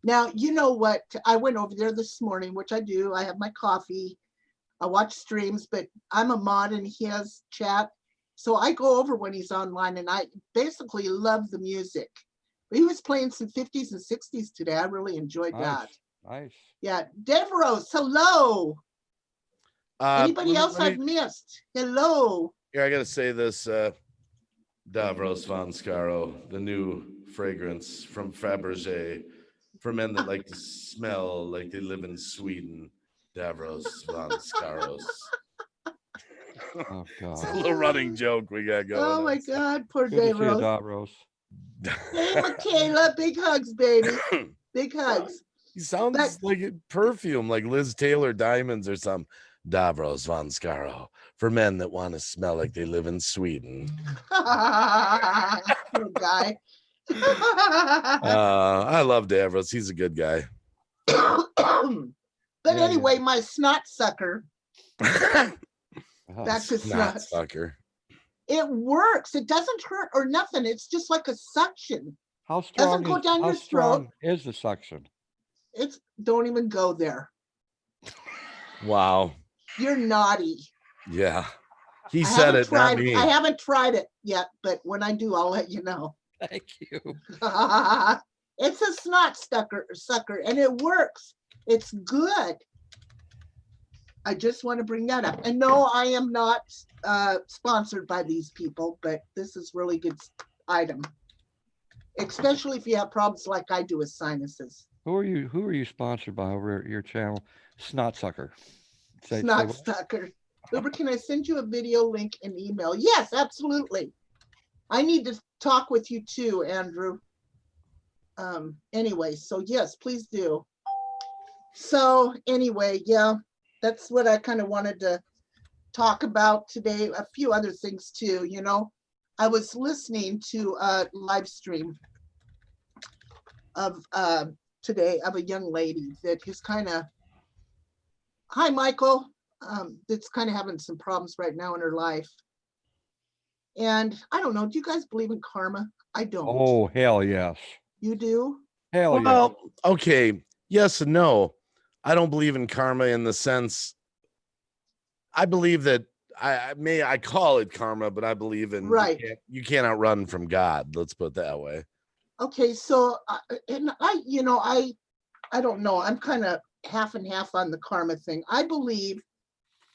Now, you know what? I went over there this morning, which I do. I have my coffee. I watch streams, but I'm a mod in his chat. So I go over when he's online and I basically love the music. But he was playing some 50s and 60s today. I really enjoyed that. Nice. Yeah. Devros, hello. Anybody else let I've me- missed? Hello. Here, I got to say this. Davros Von Scaro, the new fragrance from Fabergé for men that like to smell like they live in Sweden. Davros Von Scaros. Oh, It's a God. little running joke we got going. Oh my on. God, poor Good to see you, Devros. Davros. Hey, Michaela, big hugs, baby. Big hugs. He sounds like a perfume, like Liz Taylor Diamonds or something. Davros Von Scaro for men that want to smell like they live in Sweden. Poor guy. I love Davros. He's a good guy. But anyway, my snot sucker, back to snot. Not sucker. It works. It doesn't hurt or nothing. It's just like a suction. How strong, go down how your strong is the suction? It's don't even go there. Wow. You're naughty. Yeah. He I said haven't it, not tried. me. I haven't tried it yet, but when I do, I'll let you know. Thank you. It's a snot sucker, and it works. It's good. I just want to bring that up. And no, I am not sponsored by these people, but this is really good item, especially if you have problems like I do with sinuses. Who are you sponsored by over at your channel? Snot Sucker. Say Snot what? sucker. Uber, can I send you a video link and email? Yes, absolutely. I need to talk with you too, Andrew. Anyway, so yes, please do. So anyway, yeah, that's what I kind of wanted to talk about today a few other things too. You know, I was listening to a live stream of today of a young lady that is kind of, hi Michael, that's kind of having some problems right now in her life. And I don't know, do you guys believe in karma? I don't. Oh, hell yes. You do? Hell yeah. Well, okay. Yes and no. I don't believe in karma in the sense, I believe that I call it karma, but I believe in Right. you can't outrun from God. Let's put it that way. Okay, so and I don't know. I'm kind of half and half on the karma thing. I believe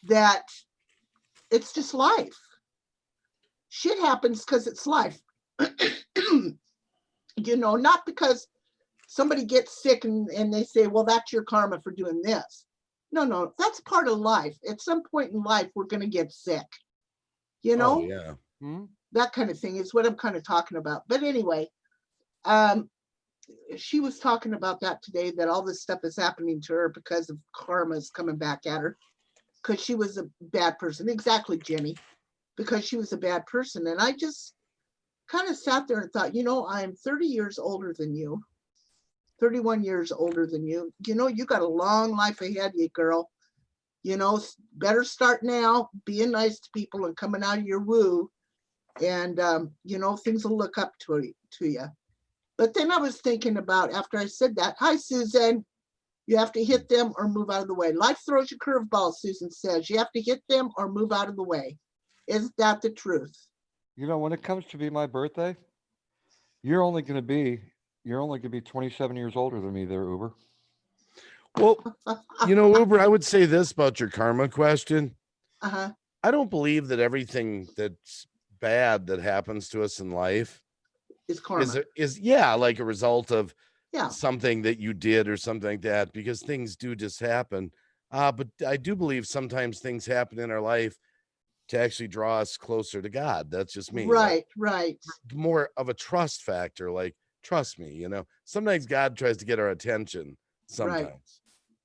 that it's just life. Shit happens because it's life. You know, not because somebody gets sick and they say, well, that's your karma for doing this. No, that's part of life. At some point in life, we're going to get sick. You know, Oh, yeah. that kind of thing is what I'm kind of talking about. But anyway, she was talking about that today, that all this stuff is happening to her because of karma's coming back at her because she was a bad person. Exactly, Jenny, because she was a bad person. And I just kind of sat there and thought, you know, I'm 30 years older than you, 31 years older than you. You know, you got a long life ahead of you, girl. You know, better start now, being nice to people and coming out of your woo. And, you know, things will look up to you. But then I was thinking about, after I said that, hi, Susan, you have to hit them or move out of the way. Life throws you curveballs, Susan says. You have to hit them or move out of the way. Isn't that the truth? You know, when it comes to be my birthday, you're only going to be 27 years older than me there, Uber. Well, you know, Uber, I would say this about your karma question. Uh-huh. I don't believe that everything that's bad that happens to us in life Is karma. is like a result of Yeah. something that you did or something like that, because things do just happen. But I do believe sometimes things happen in our life to actually draw us closer to God. That's just me. Right, right. More of a trust factor. Like, trust me, you know, sometimes God tries to get our attention sometimes. Right.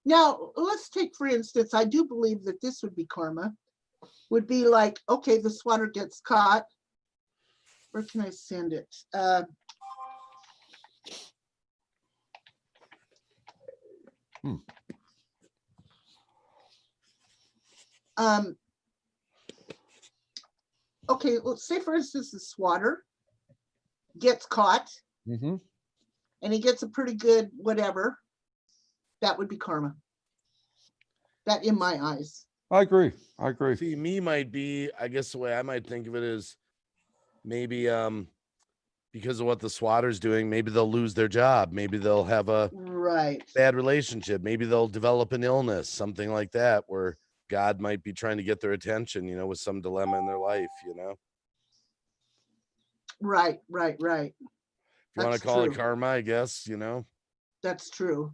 Now, let's take, for instance, I do believe that this would be karma. Would be like, okay, the swatter gets caught. Where can I send it? Okay, let's say, for instance, the swatter gets caught Mm-hmm. and he gets a pretty good whatever. That would be karma. That, in my eyes. I agree. See, me might be, I guess the way I might think of it is maybe because of what the swatter's doing, maybe they'll lose their job. Maybe they'll have a bad relationship. Maybe they'll develop an illness, something like that, where God might be trying to get their attention, you know, with some dilemma in their life, you know? Right. If you want to call it karma, I guess, you know? That's true.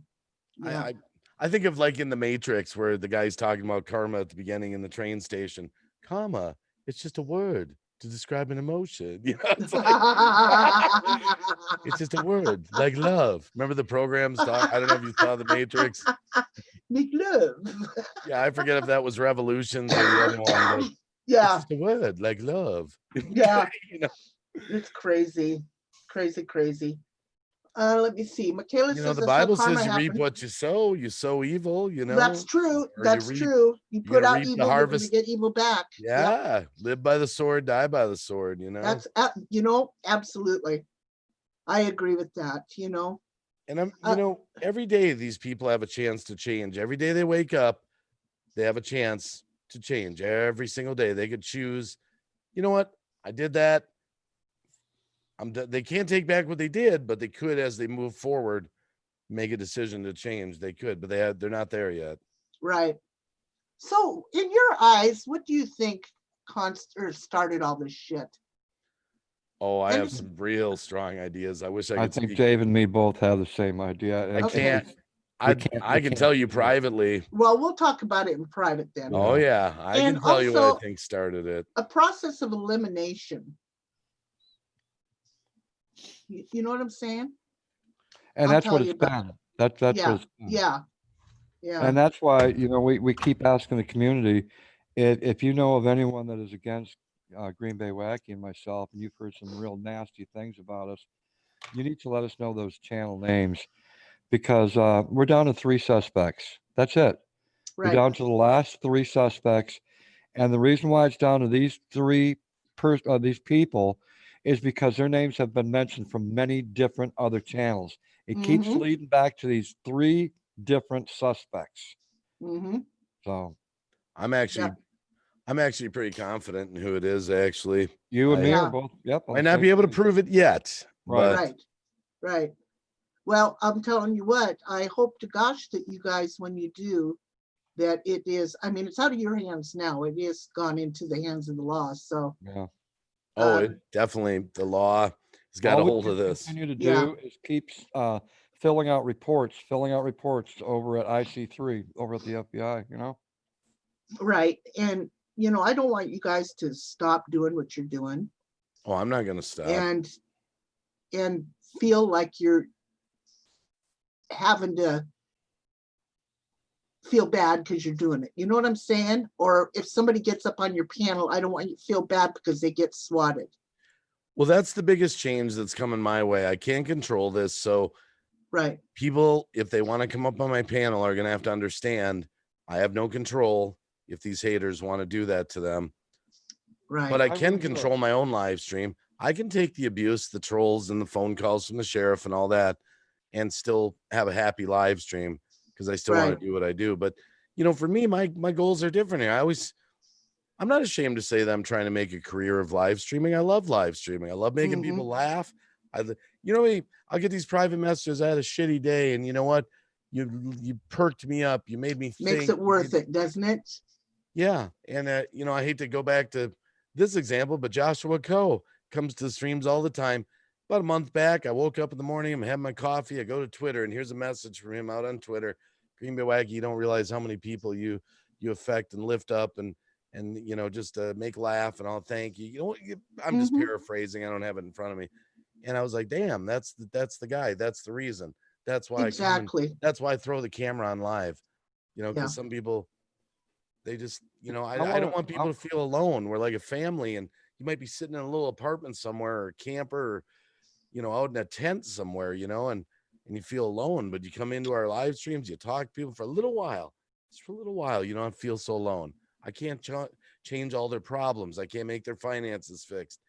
Yeah. I think of like in the Matrix where the guy's talking about karma at the beginning in the train station. Karma, it's just a word to describe an emotion. You know, it's like it's just a word, like love. Remember the programs? I don't know if you saw the Matrix. Make love. Yeah, I forget if that was Revolutions or the other one, but yeah, it's just a word, like love. Yeah. You know, It's crazy. Crazy. Let me see. Michaela you know, says the that's how Bible karma says you reap happens. what you sow. You sow evil, you know. That's true. Or That's you reap, true. You you're put gonna out reap the evil, you're going to harvest. get evil back. Yeah, live by the sword, die by the sword, you know. That's, you know, absolutely. I agree with that, you know. And I'm, you know, every day these people have a chance to change. Every day they wake up, they have a chance to change. Every single day they could choose, you know what? I did that. They can't take back what they did, but they could, as they move forward, make a decision to change. They could, but they're not there yet. Right. So in your eyes, what do you think started all this shit? Oh, I have some real strong ideas. I wish I could think speak. Dave and me both have the same idea. I can't. I can tell you privately. Well, we'll talk about it in private then. Oh yeah, I can tell you what I think started it. A process of elimination. You know what I'm saying? And that's what it's been. That's what it's been. Yeah. And that's why, you know, we keep asking the community, if you know of anyone that is against Green Bay Wacky and myself, and you've heard some real nasty things about us, you need to let us know those channel names because we're down to 3 suspects. That's it. We're Right. down to the last 3 suspects, and the reason why it's down to these these people is because their names have been mentioned from many different other channels. It keeps Mm-hmm. leading back to these 3 different suspects. Mm-hmm. So I'm actually Yep. I'm actually pretty confident in who it is. Actually, you and me I are Yeah. both, yep, on might the not same be able to page. prove it yet, Right. but Right. Right. Well, I'm telling you what, I hope to gosh that you guys, when you do, that it is, I mean, it's out of your hands now. It is gone into the hands of the law. So, Yeah. oh, uh, it definitely the law has got All a we hold can of this. continue to yeah, do is keep filling out reports over at IC3, over at the FBI, you know? right. And, I don't want you guys to stop doing what you're doing Oh, I'm not gonna stop. and feel like you're having to feel bad because you're doing it. You know what I'm saying? Or if somebody gets up on your panel, I don't want you to feel bad because they get swatted. Well, that's the biggest change that's coming my way. I can't control this, so Right. people, if they want to come up on my panel, are gonna have to understand I have no control if these haters want to do that to them. Right. But I I can will control look. my own live stream. I can take the abuse, the trolls, and the phone calls from the sheriff and all that, and still have a happy live stream because I still want Right. to do what I do. But for me, my goals are different here. I'm not ashamed to say that I'm trying to make a career of live streaming. I love live streaming. I love making Mhm. people laugh. I'll get these private messages. I had a shitty day, and you know what? You perked me up. You made me Makes think. it worth it, doesn't it? Yeah, and I hate to go back to this example, but Joshua Coe comes to the streams all the time. About a month back, I woke up in the morning, I'm having my coffee, I go to Twitter, and here's a message from him out on Twitter. Green Bay Wacky, you don't realize how many people you affect and lift up and just make laugh, and I'll thank you. I'm just Mhm. paraphrasing. I don't have it in front of me. And I was like, damn, that's the guy. That's the reason. That's why I come and Exactly. that's why I throw the camera on live. Yeah. Because some people, they just, I I don't want want people to feel alone. We're like a family, and you might be sitting in a little apartment somewhere or camper or, out in a tent somewhere, and you feel alone, but you come into our live streams, you talk to people for a little while, just for a little while, you don't feel so alone. I can't change all their problems. I can't make their finances fixed,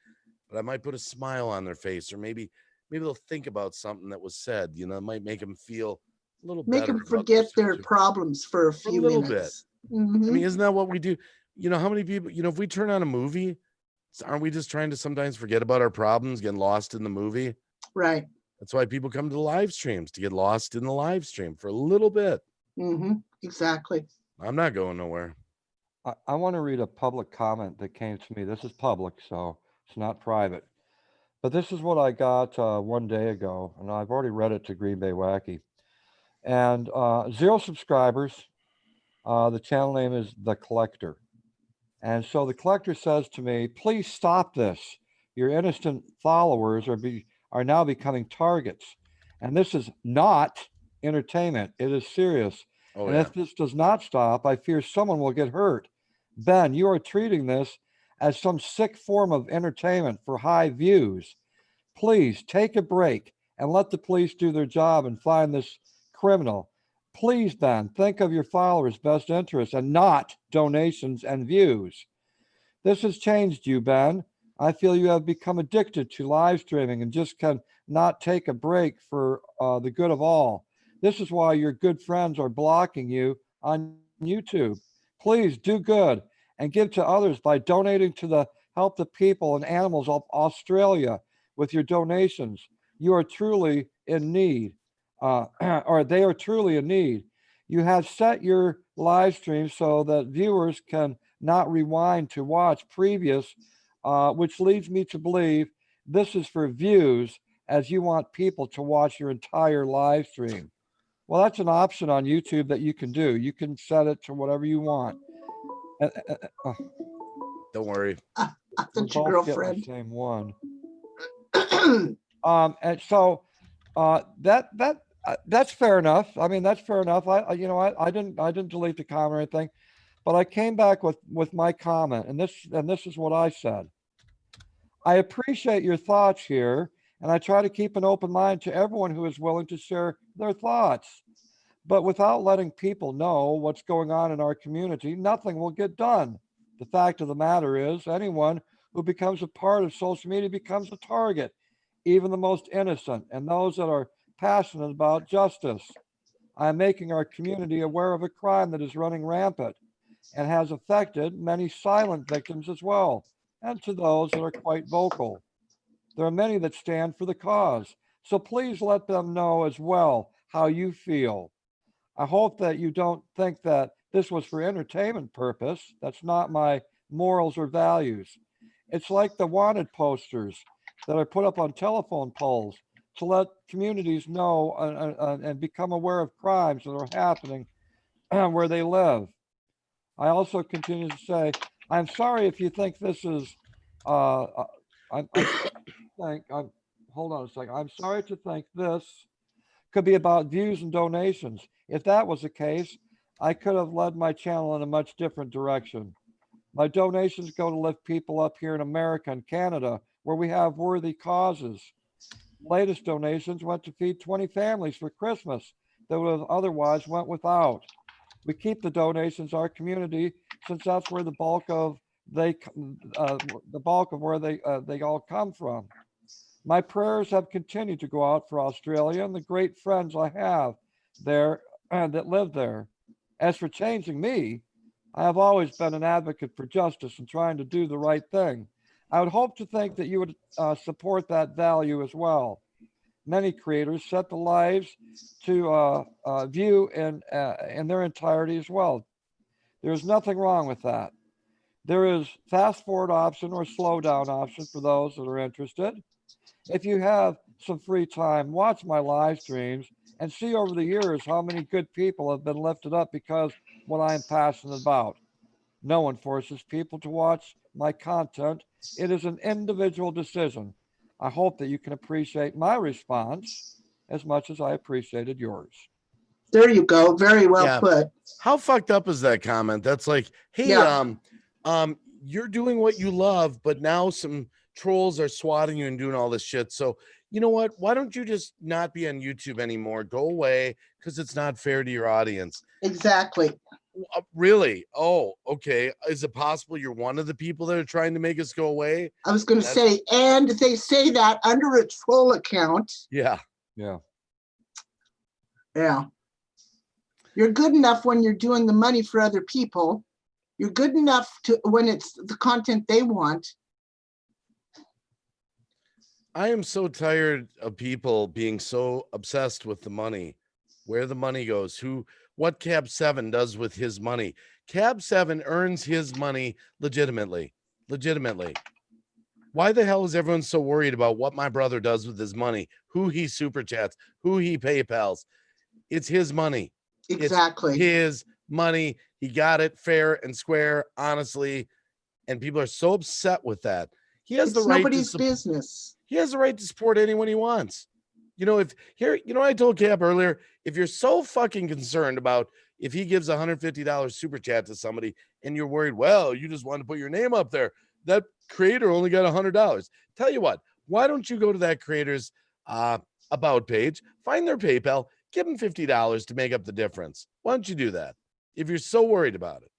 but I might put a smile on their face, or maybe they'll think about something that was said, it might make them feel a little Make better them about their forget their situation problems for a for a few little bit. minutes. I Mhm. mean, isn't that what we do? How many people, if we turn on a movie, aren't we just trying to sometimes forget about our problems, getting lost in the movie? Right. That's why people come to the live streams, to get lost in the live stream for a little bit. Mhm. Exactly. I'm not going nowhere. I want to read a public comment that came to me. This is public, so it's not private. But this is what I got one day ago, and I've already read it to Green Bay Wacky. And 0 subscribers. The channel name is The Collector. And so the collector says to me, please stop this. Your innocent followers are now becoming targets. And this is not entertainment. It is serious. Oh, And yeah. if this does not stop, I fear someone will get hurt. Ben, you are treating this as some sick form of entertainment for high views. Please take a break and let the police do their job and find this criminal. Please, Ben, think of your followers' best interests and not donations and views. This has changed you, Ben. I feel you have become addicted to live streaming and just cannot take a break for the good of all. This is why your good friends are blocking you on YouTube. Please do good and give to others by donating to the Help the People and Animals of Australia with your donations. You are truly in need, or they are truly in need. You have set your live stream so that viewers can not rewind to watch previous, which leads me to believe this is for views as you want people to watch your entire live stream. Well, that's an option on YouTube that you can do. You can set it to whatever you want. Don't worry. I We're thought your both getting the girlfriend. same one. And so that's fair enough. I mean, that's fair enough. I didn't delete the comment or anything, But I came back with my comment, and this is what I said. I appreciate your thoughts here, and I try to keep an open mind to everyone who is willing to share their thoughts. But without letting people know what's going on in our community, nothing will get done. The fact of the matter is, anyone who becomes a part of social media becomes a target, even the most innocent and those that are passionate about justice. I am making our community aware of a crime that is running rampant and has affected many silent victims as well, and to those that are quite vocal. There are many that stand for the cause. So please let them know as well how you feel. I hope that you don't think that this was for entertainment purpose. That's not my morals or values. It's like the wanted posters that are put up on telephone poles to let communities know and become aware of crimes that are happening where they live. I also continue to say, I'm sorry if you think this is, I'm think, hold on a second. I'm sorry to think this could be about views and donations. If that was the case, I could have led my channel in a much different direction. My donations go to lift people up here in America and Canada, where we have worthy causes. Latest donations went to feed 20 families for Christmas that would have otherwise went without. We keep the donations our community since that's where the bulk of where they all come from. My prayers have continued to go out for Australia and the great friends I have there that live there. As for changing me, I have always been an advocate for justice and trying to do the right thing. I would hope to think that you would support that value as well. Many creators set the lives to view in their entirety as well. There's nothing wrong with that. There is fast forward option or slow down option for those that are interested. If you have some free time, watch my live streams and see over the years how many good people have been lifted up because what I am passionate about. No one forces people to watch my content. It is an individual decision. I hope that you can appreciate my response as much as I appreciated yours. There you go. Very well Yeah. put. How fucked up is that comment? That's like, hey, Yeah. you're doing what you love, but now some trolls are swatting you and doing all this shit. So you know what? Why don't you just not be on YouTube anymore? Go away because it's not fair to your audience. Exactly. Really? Oh, okay. Is it possible you're one of the people that are trying to make us go away? I was going to say, and they say that under a troll account. Yeah. Yeah. Yeah. You're good enough when you're doing the money for other people. You're good enough to when it's the content they want. I am so tired of people being so obsessed with the money, where the money goes, what Cab 7 does with his money. Cab 7 earns his money legitimately. Why the hell is everyone so worried about what my brother does with his money, who he super chats, who he PayPals? It's his money. Exactly. It's his money. He got it fair and square, honestly. And people are so upset with that. He has the right nobody's business. He has the right to support anyone he wants. I told Cap earlier, if you're so fucking concerned about if he gives $150 super chat to somebody and you're worried, well, you just want to put your name up there. That creator only got $100. Tell you what, why don't you go to that creator's about page, find their PayPal, give them $50 to make up the difference. Why don't you do that if you're so worried about it?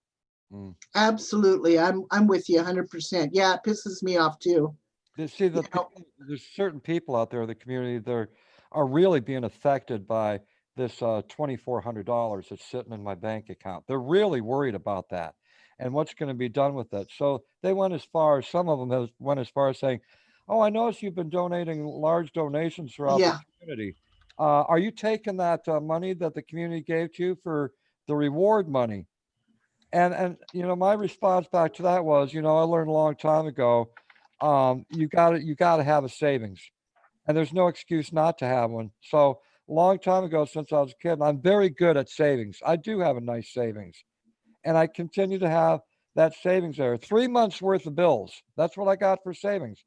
Absolutely. I'm with you 100%. Yeah, it pisses me off too. See, there's certain people out there in the community that are really being affected by this $2,400 that's sitting in my bank account. They're really worried about that and what's going to be done with it. So they went as far as some of them went as far as saying, "Oh, I noticed you've been donating large donations throughout the community. Are you taking that money that the community gave to you for the reward money?" And my response back to that was, I learned a long time ago, you got to have a savings, and there's no excuse not to have one. So a long time ago, since I was a kid, and I'm very good at savings. I do have a nice savings, and I continue to have that savings there. 3 months worth of bills. That's what I got for savings.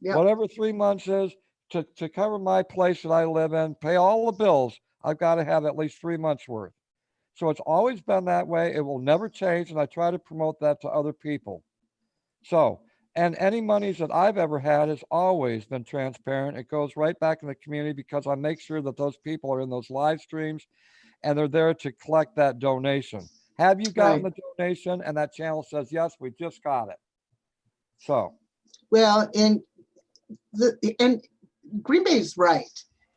Yep. Whatever 3 months is to cover my place that I live in, pay all the bills. I've got to have at least 3 months worth. So it's always been that way. It will never change. And I try to promote that to other people. So, and any monies that I've ever had has always been transparent. It goes right back in the community because I make sure that those people are in those live streams and they're there to collect that donation. Have you gotten Right. the donation? And that channel says, yes, we just got it. So, Well, and Green Bay's right.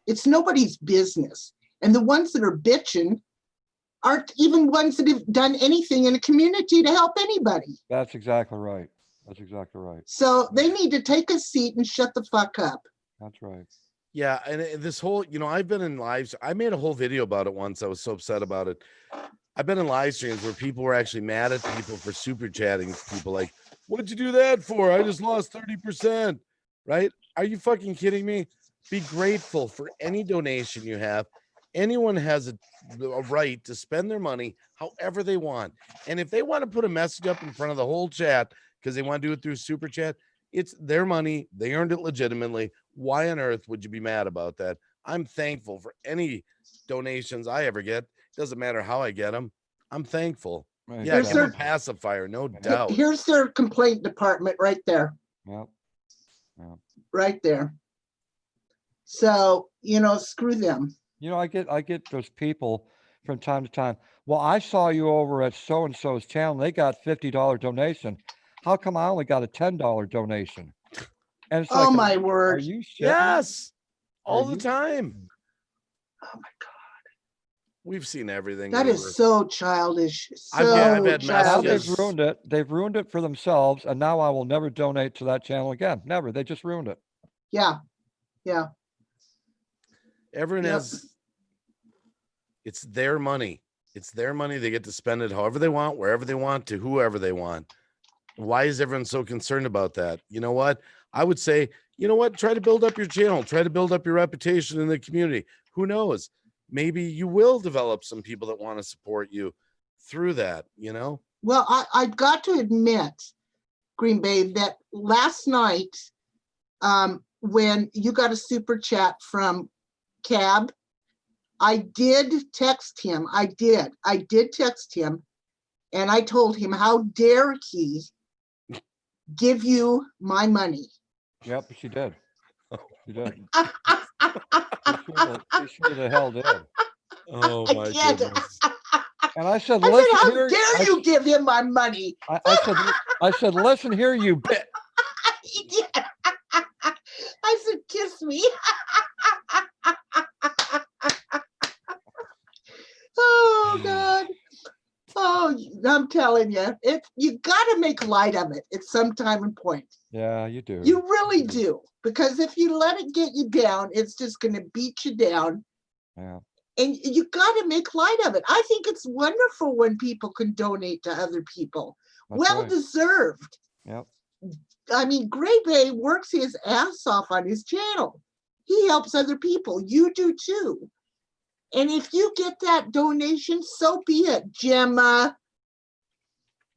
It's nobody's business. And the ones that are bitching aren't even ones that have done anything in a community to help anybody. that's exactly right. That's exactly right. So they need to take a seat and shut the fuck up. That's right. Yeah, and this whole, I've been in lives. I made a whole video about it once. I was so upset about it. I've been in live streams where people were actually mad at people for super chatting. People like, what'd you do that for? I just lost 30%. Right? Are you fucking kidding me? Be grateful for any donation you have. Anyone has a right to spend their money however they want. And if they want to put a message up in front of the whole chat because they want to do it through super chat, it's their money. They earned it legitimately. Why on earth would you be mad about that? I'm thankful for any donations I ever get. Doesn't matter how I get them. I'm thankful. Right, Yeah, There's give 'em a certain- pacifier, no doubt. Here's their complaint department right there, Yep. right there. So, screw them. I get those people from time to time. Well, I saw you over at so-and-so's channel. They got $50 donation. How come I only got a $10 donation? And it's Oh like, my are word. you shitting me? Yes, all Are the you- time. Oh my God. We've seen everything. That we is were- so childish. I've So had Now childish. messages. they've ruined it for themselves, and now I will never donate to that channel again. Never. They just ruined it. Yeah. Yeah. Everyone Yep. has, it's their money. It's their money. They get to spend it however they want, wherever they want, to whoever they want. Why is everyone so concerned about that? You know what? I would say, try to build up your channel, try to build up your reputation in the community. Who knows? Maybe you will develop some people that want to support you through that, Well, I've got to admit, Green Bay, that last night, when you got a super chat from Cab, I did text him. I did text him, and I told him, how dare he give you my money? Yep, she did. She did. I She sure the hell did. Oh I my can't. goodness. And I said, said, listen how here. dare you give him my money? I said, listen here, you bit. He did. I said, kiss me. Oh God. Oh, I'm telling you, you got to make light of it at some time and point. Yeah, you do. You really do, because if you let it get you down, it's just going to beat you down. Yeah. And you got to make light of it. I think it's wonderful when people can donate to other people. That's Well right. deserved. Yep. I mean, Gray Bay works his ass off on his channel. He helps other people. You do too. And if you get that donation, so be it, Gemma.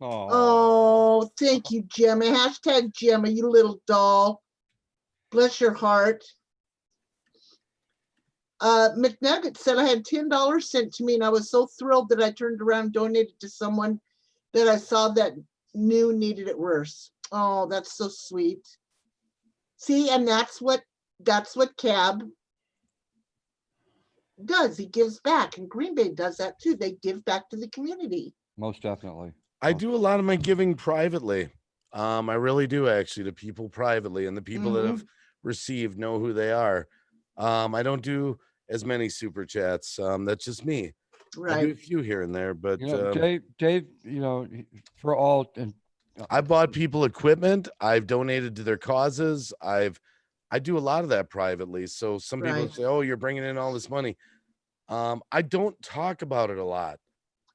Oh, thank you, Gemma. Hashtag Gemma, you little doll. Bless your heart. McNugget said I had $10 sent to me, and I was so thrilled that I turned around and donated to someone that I saw that knew needed it worse. Oh, that's so sweet. See, and that's what Cab does. He gives back, and Green Bay does that too. They give back to the community. Most definitely. I do a lot of my giving privately. I really do, actually, to people privately, and the people that have received know who they are. I don't do as many super chats. That's just me. I do a Right. few here and there, but Dave, for all and I bought people equipment. I've donated to their causes. I do a lot of that privately. So some people Right. say, "Oh, you're bringing in all this money." I don't talk about it a lot.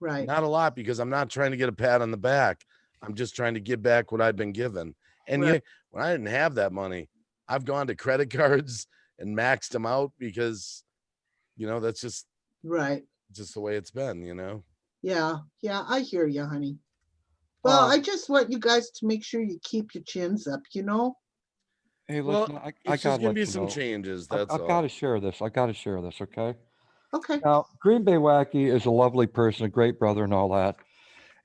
Right. Not a lot, because I'm not trying to get a pat on the back. I'm just trying to give back what I've been given. And Right. when I didn't have that money, I've gone to credit cards and maxed them out because, that's just Right. the way it's been, Yeah. Yeah. I hear you, honey. Well, Um, I just want you guys to make sure you keep your chins up, hey, Well, listen, I it's just gotta gonna let be you some know. changes. That's I've all. got to share this. I got to share this. Okay. Okay. Now, Green Bay Wacky is a lovely person, a great brother and all that.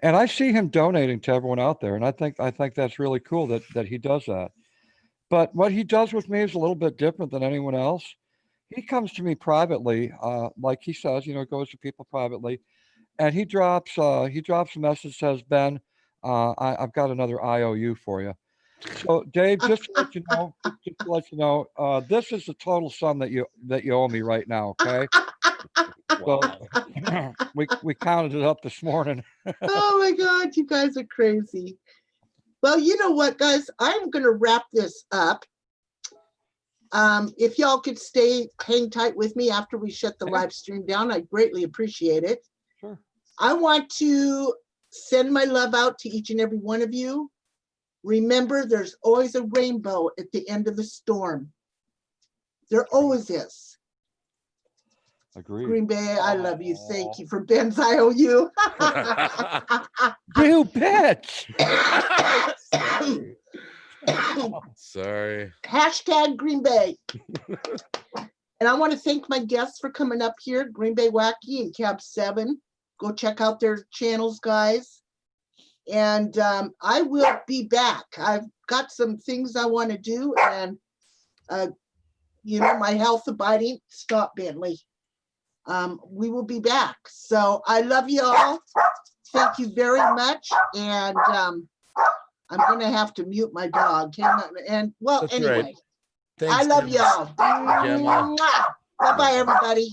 And I see him donating to everyone out there. And I think that's really cool that he does that. But what he does with me is a little bit different than anyone else. He comes to me privately, like he says, goes to people privately, and he drops a message, says, Ben, I've got another IOU for you. So Dave, just to let you know, this is the total sum that you owe me right now. Okay. Wow. So we counted it up this morning. Oh my God, you guys are crazy. Well, you know what, guys? I'm going to wrap this up. If y'all could hang tight with me after we shut the live stream down, I'd greatly appreciate it. Sure. I want to send my love out to each and every one of you. Remember, there's always a rainbow at the end of the storm. There always is. Agreed. Green Bay, I love you. Thank you for Ben's IOU. You bitch. Sorry. Hashtag Green Bay. And I want to thank my guests for coming up here, Green Bay Wacky and Cab 7. Go check out their channels, guys. And I will be back. I've got some things I want to do, and my health abiding. Stop, Bentley. We will be back. So I love you all. Thank you very much. And I'm going to have to mute my dog. And well, That's anyway, right. Thanks, I love Gemma. y'all. Bye-bye, everybody.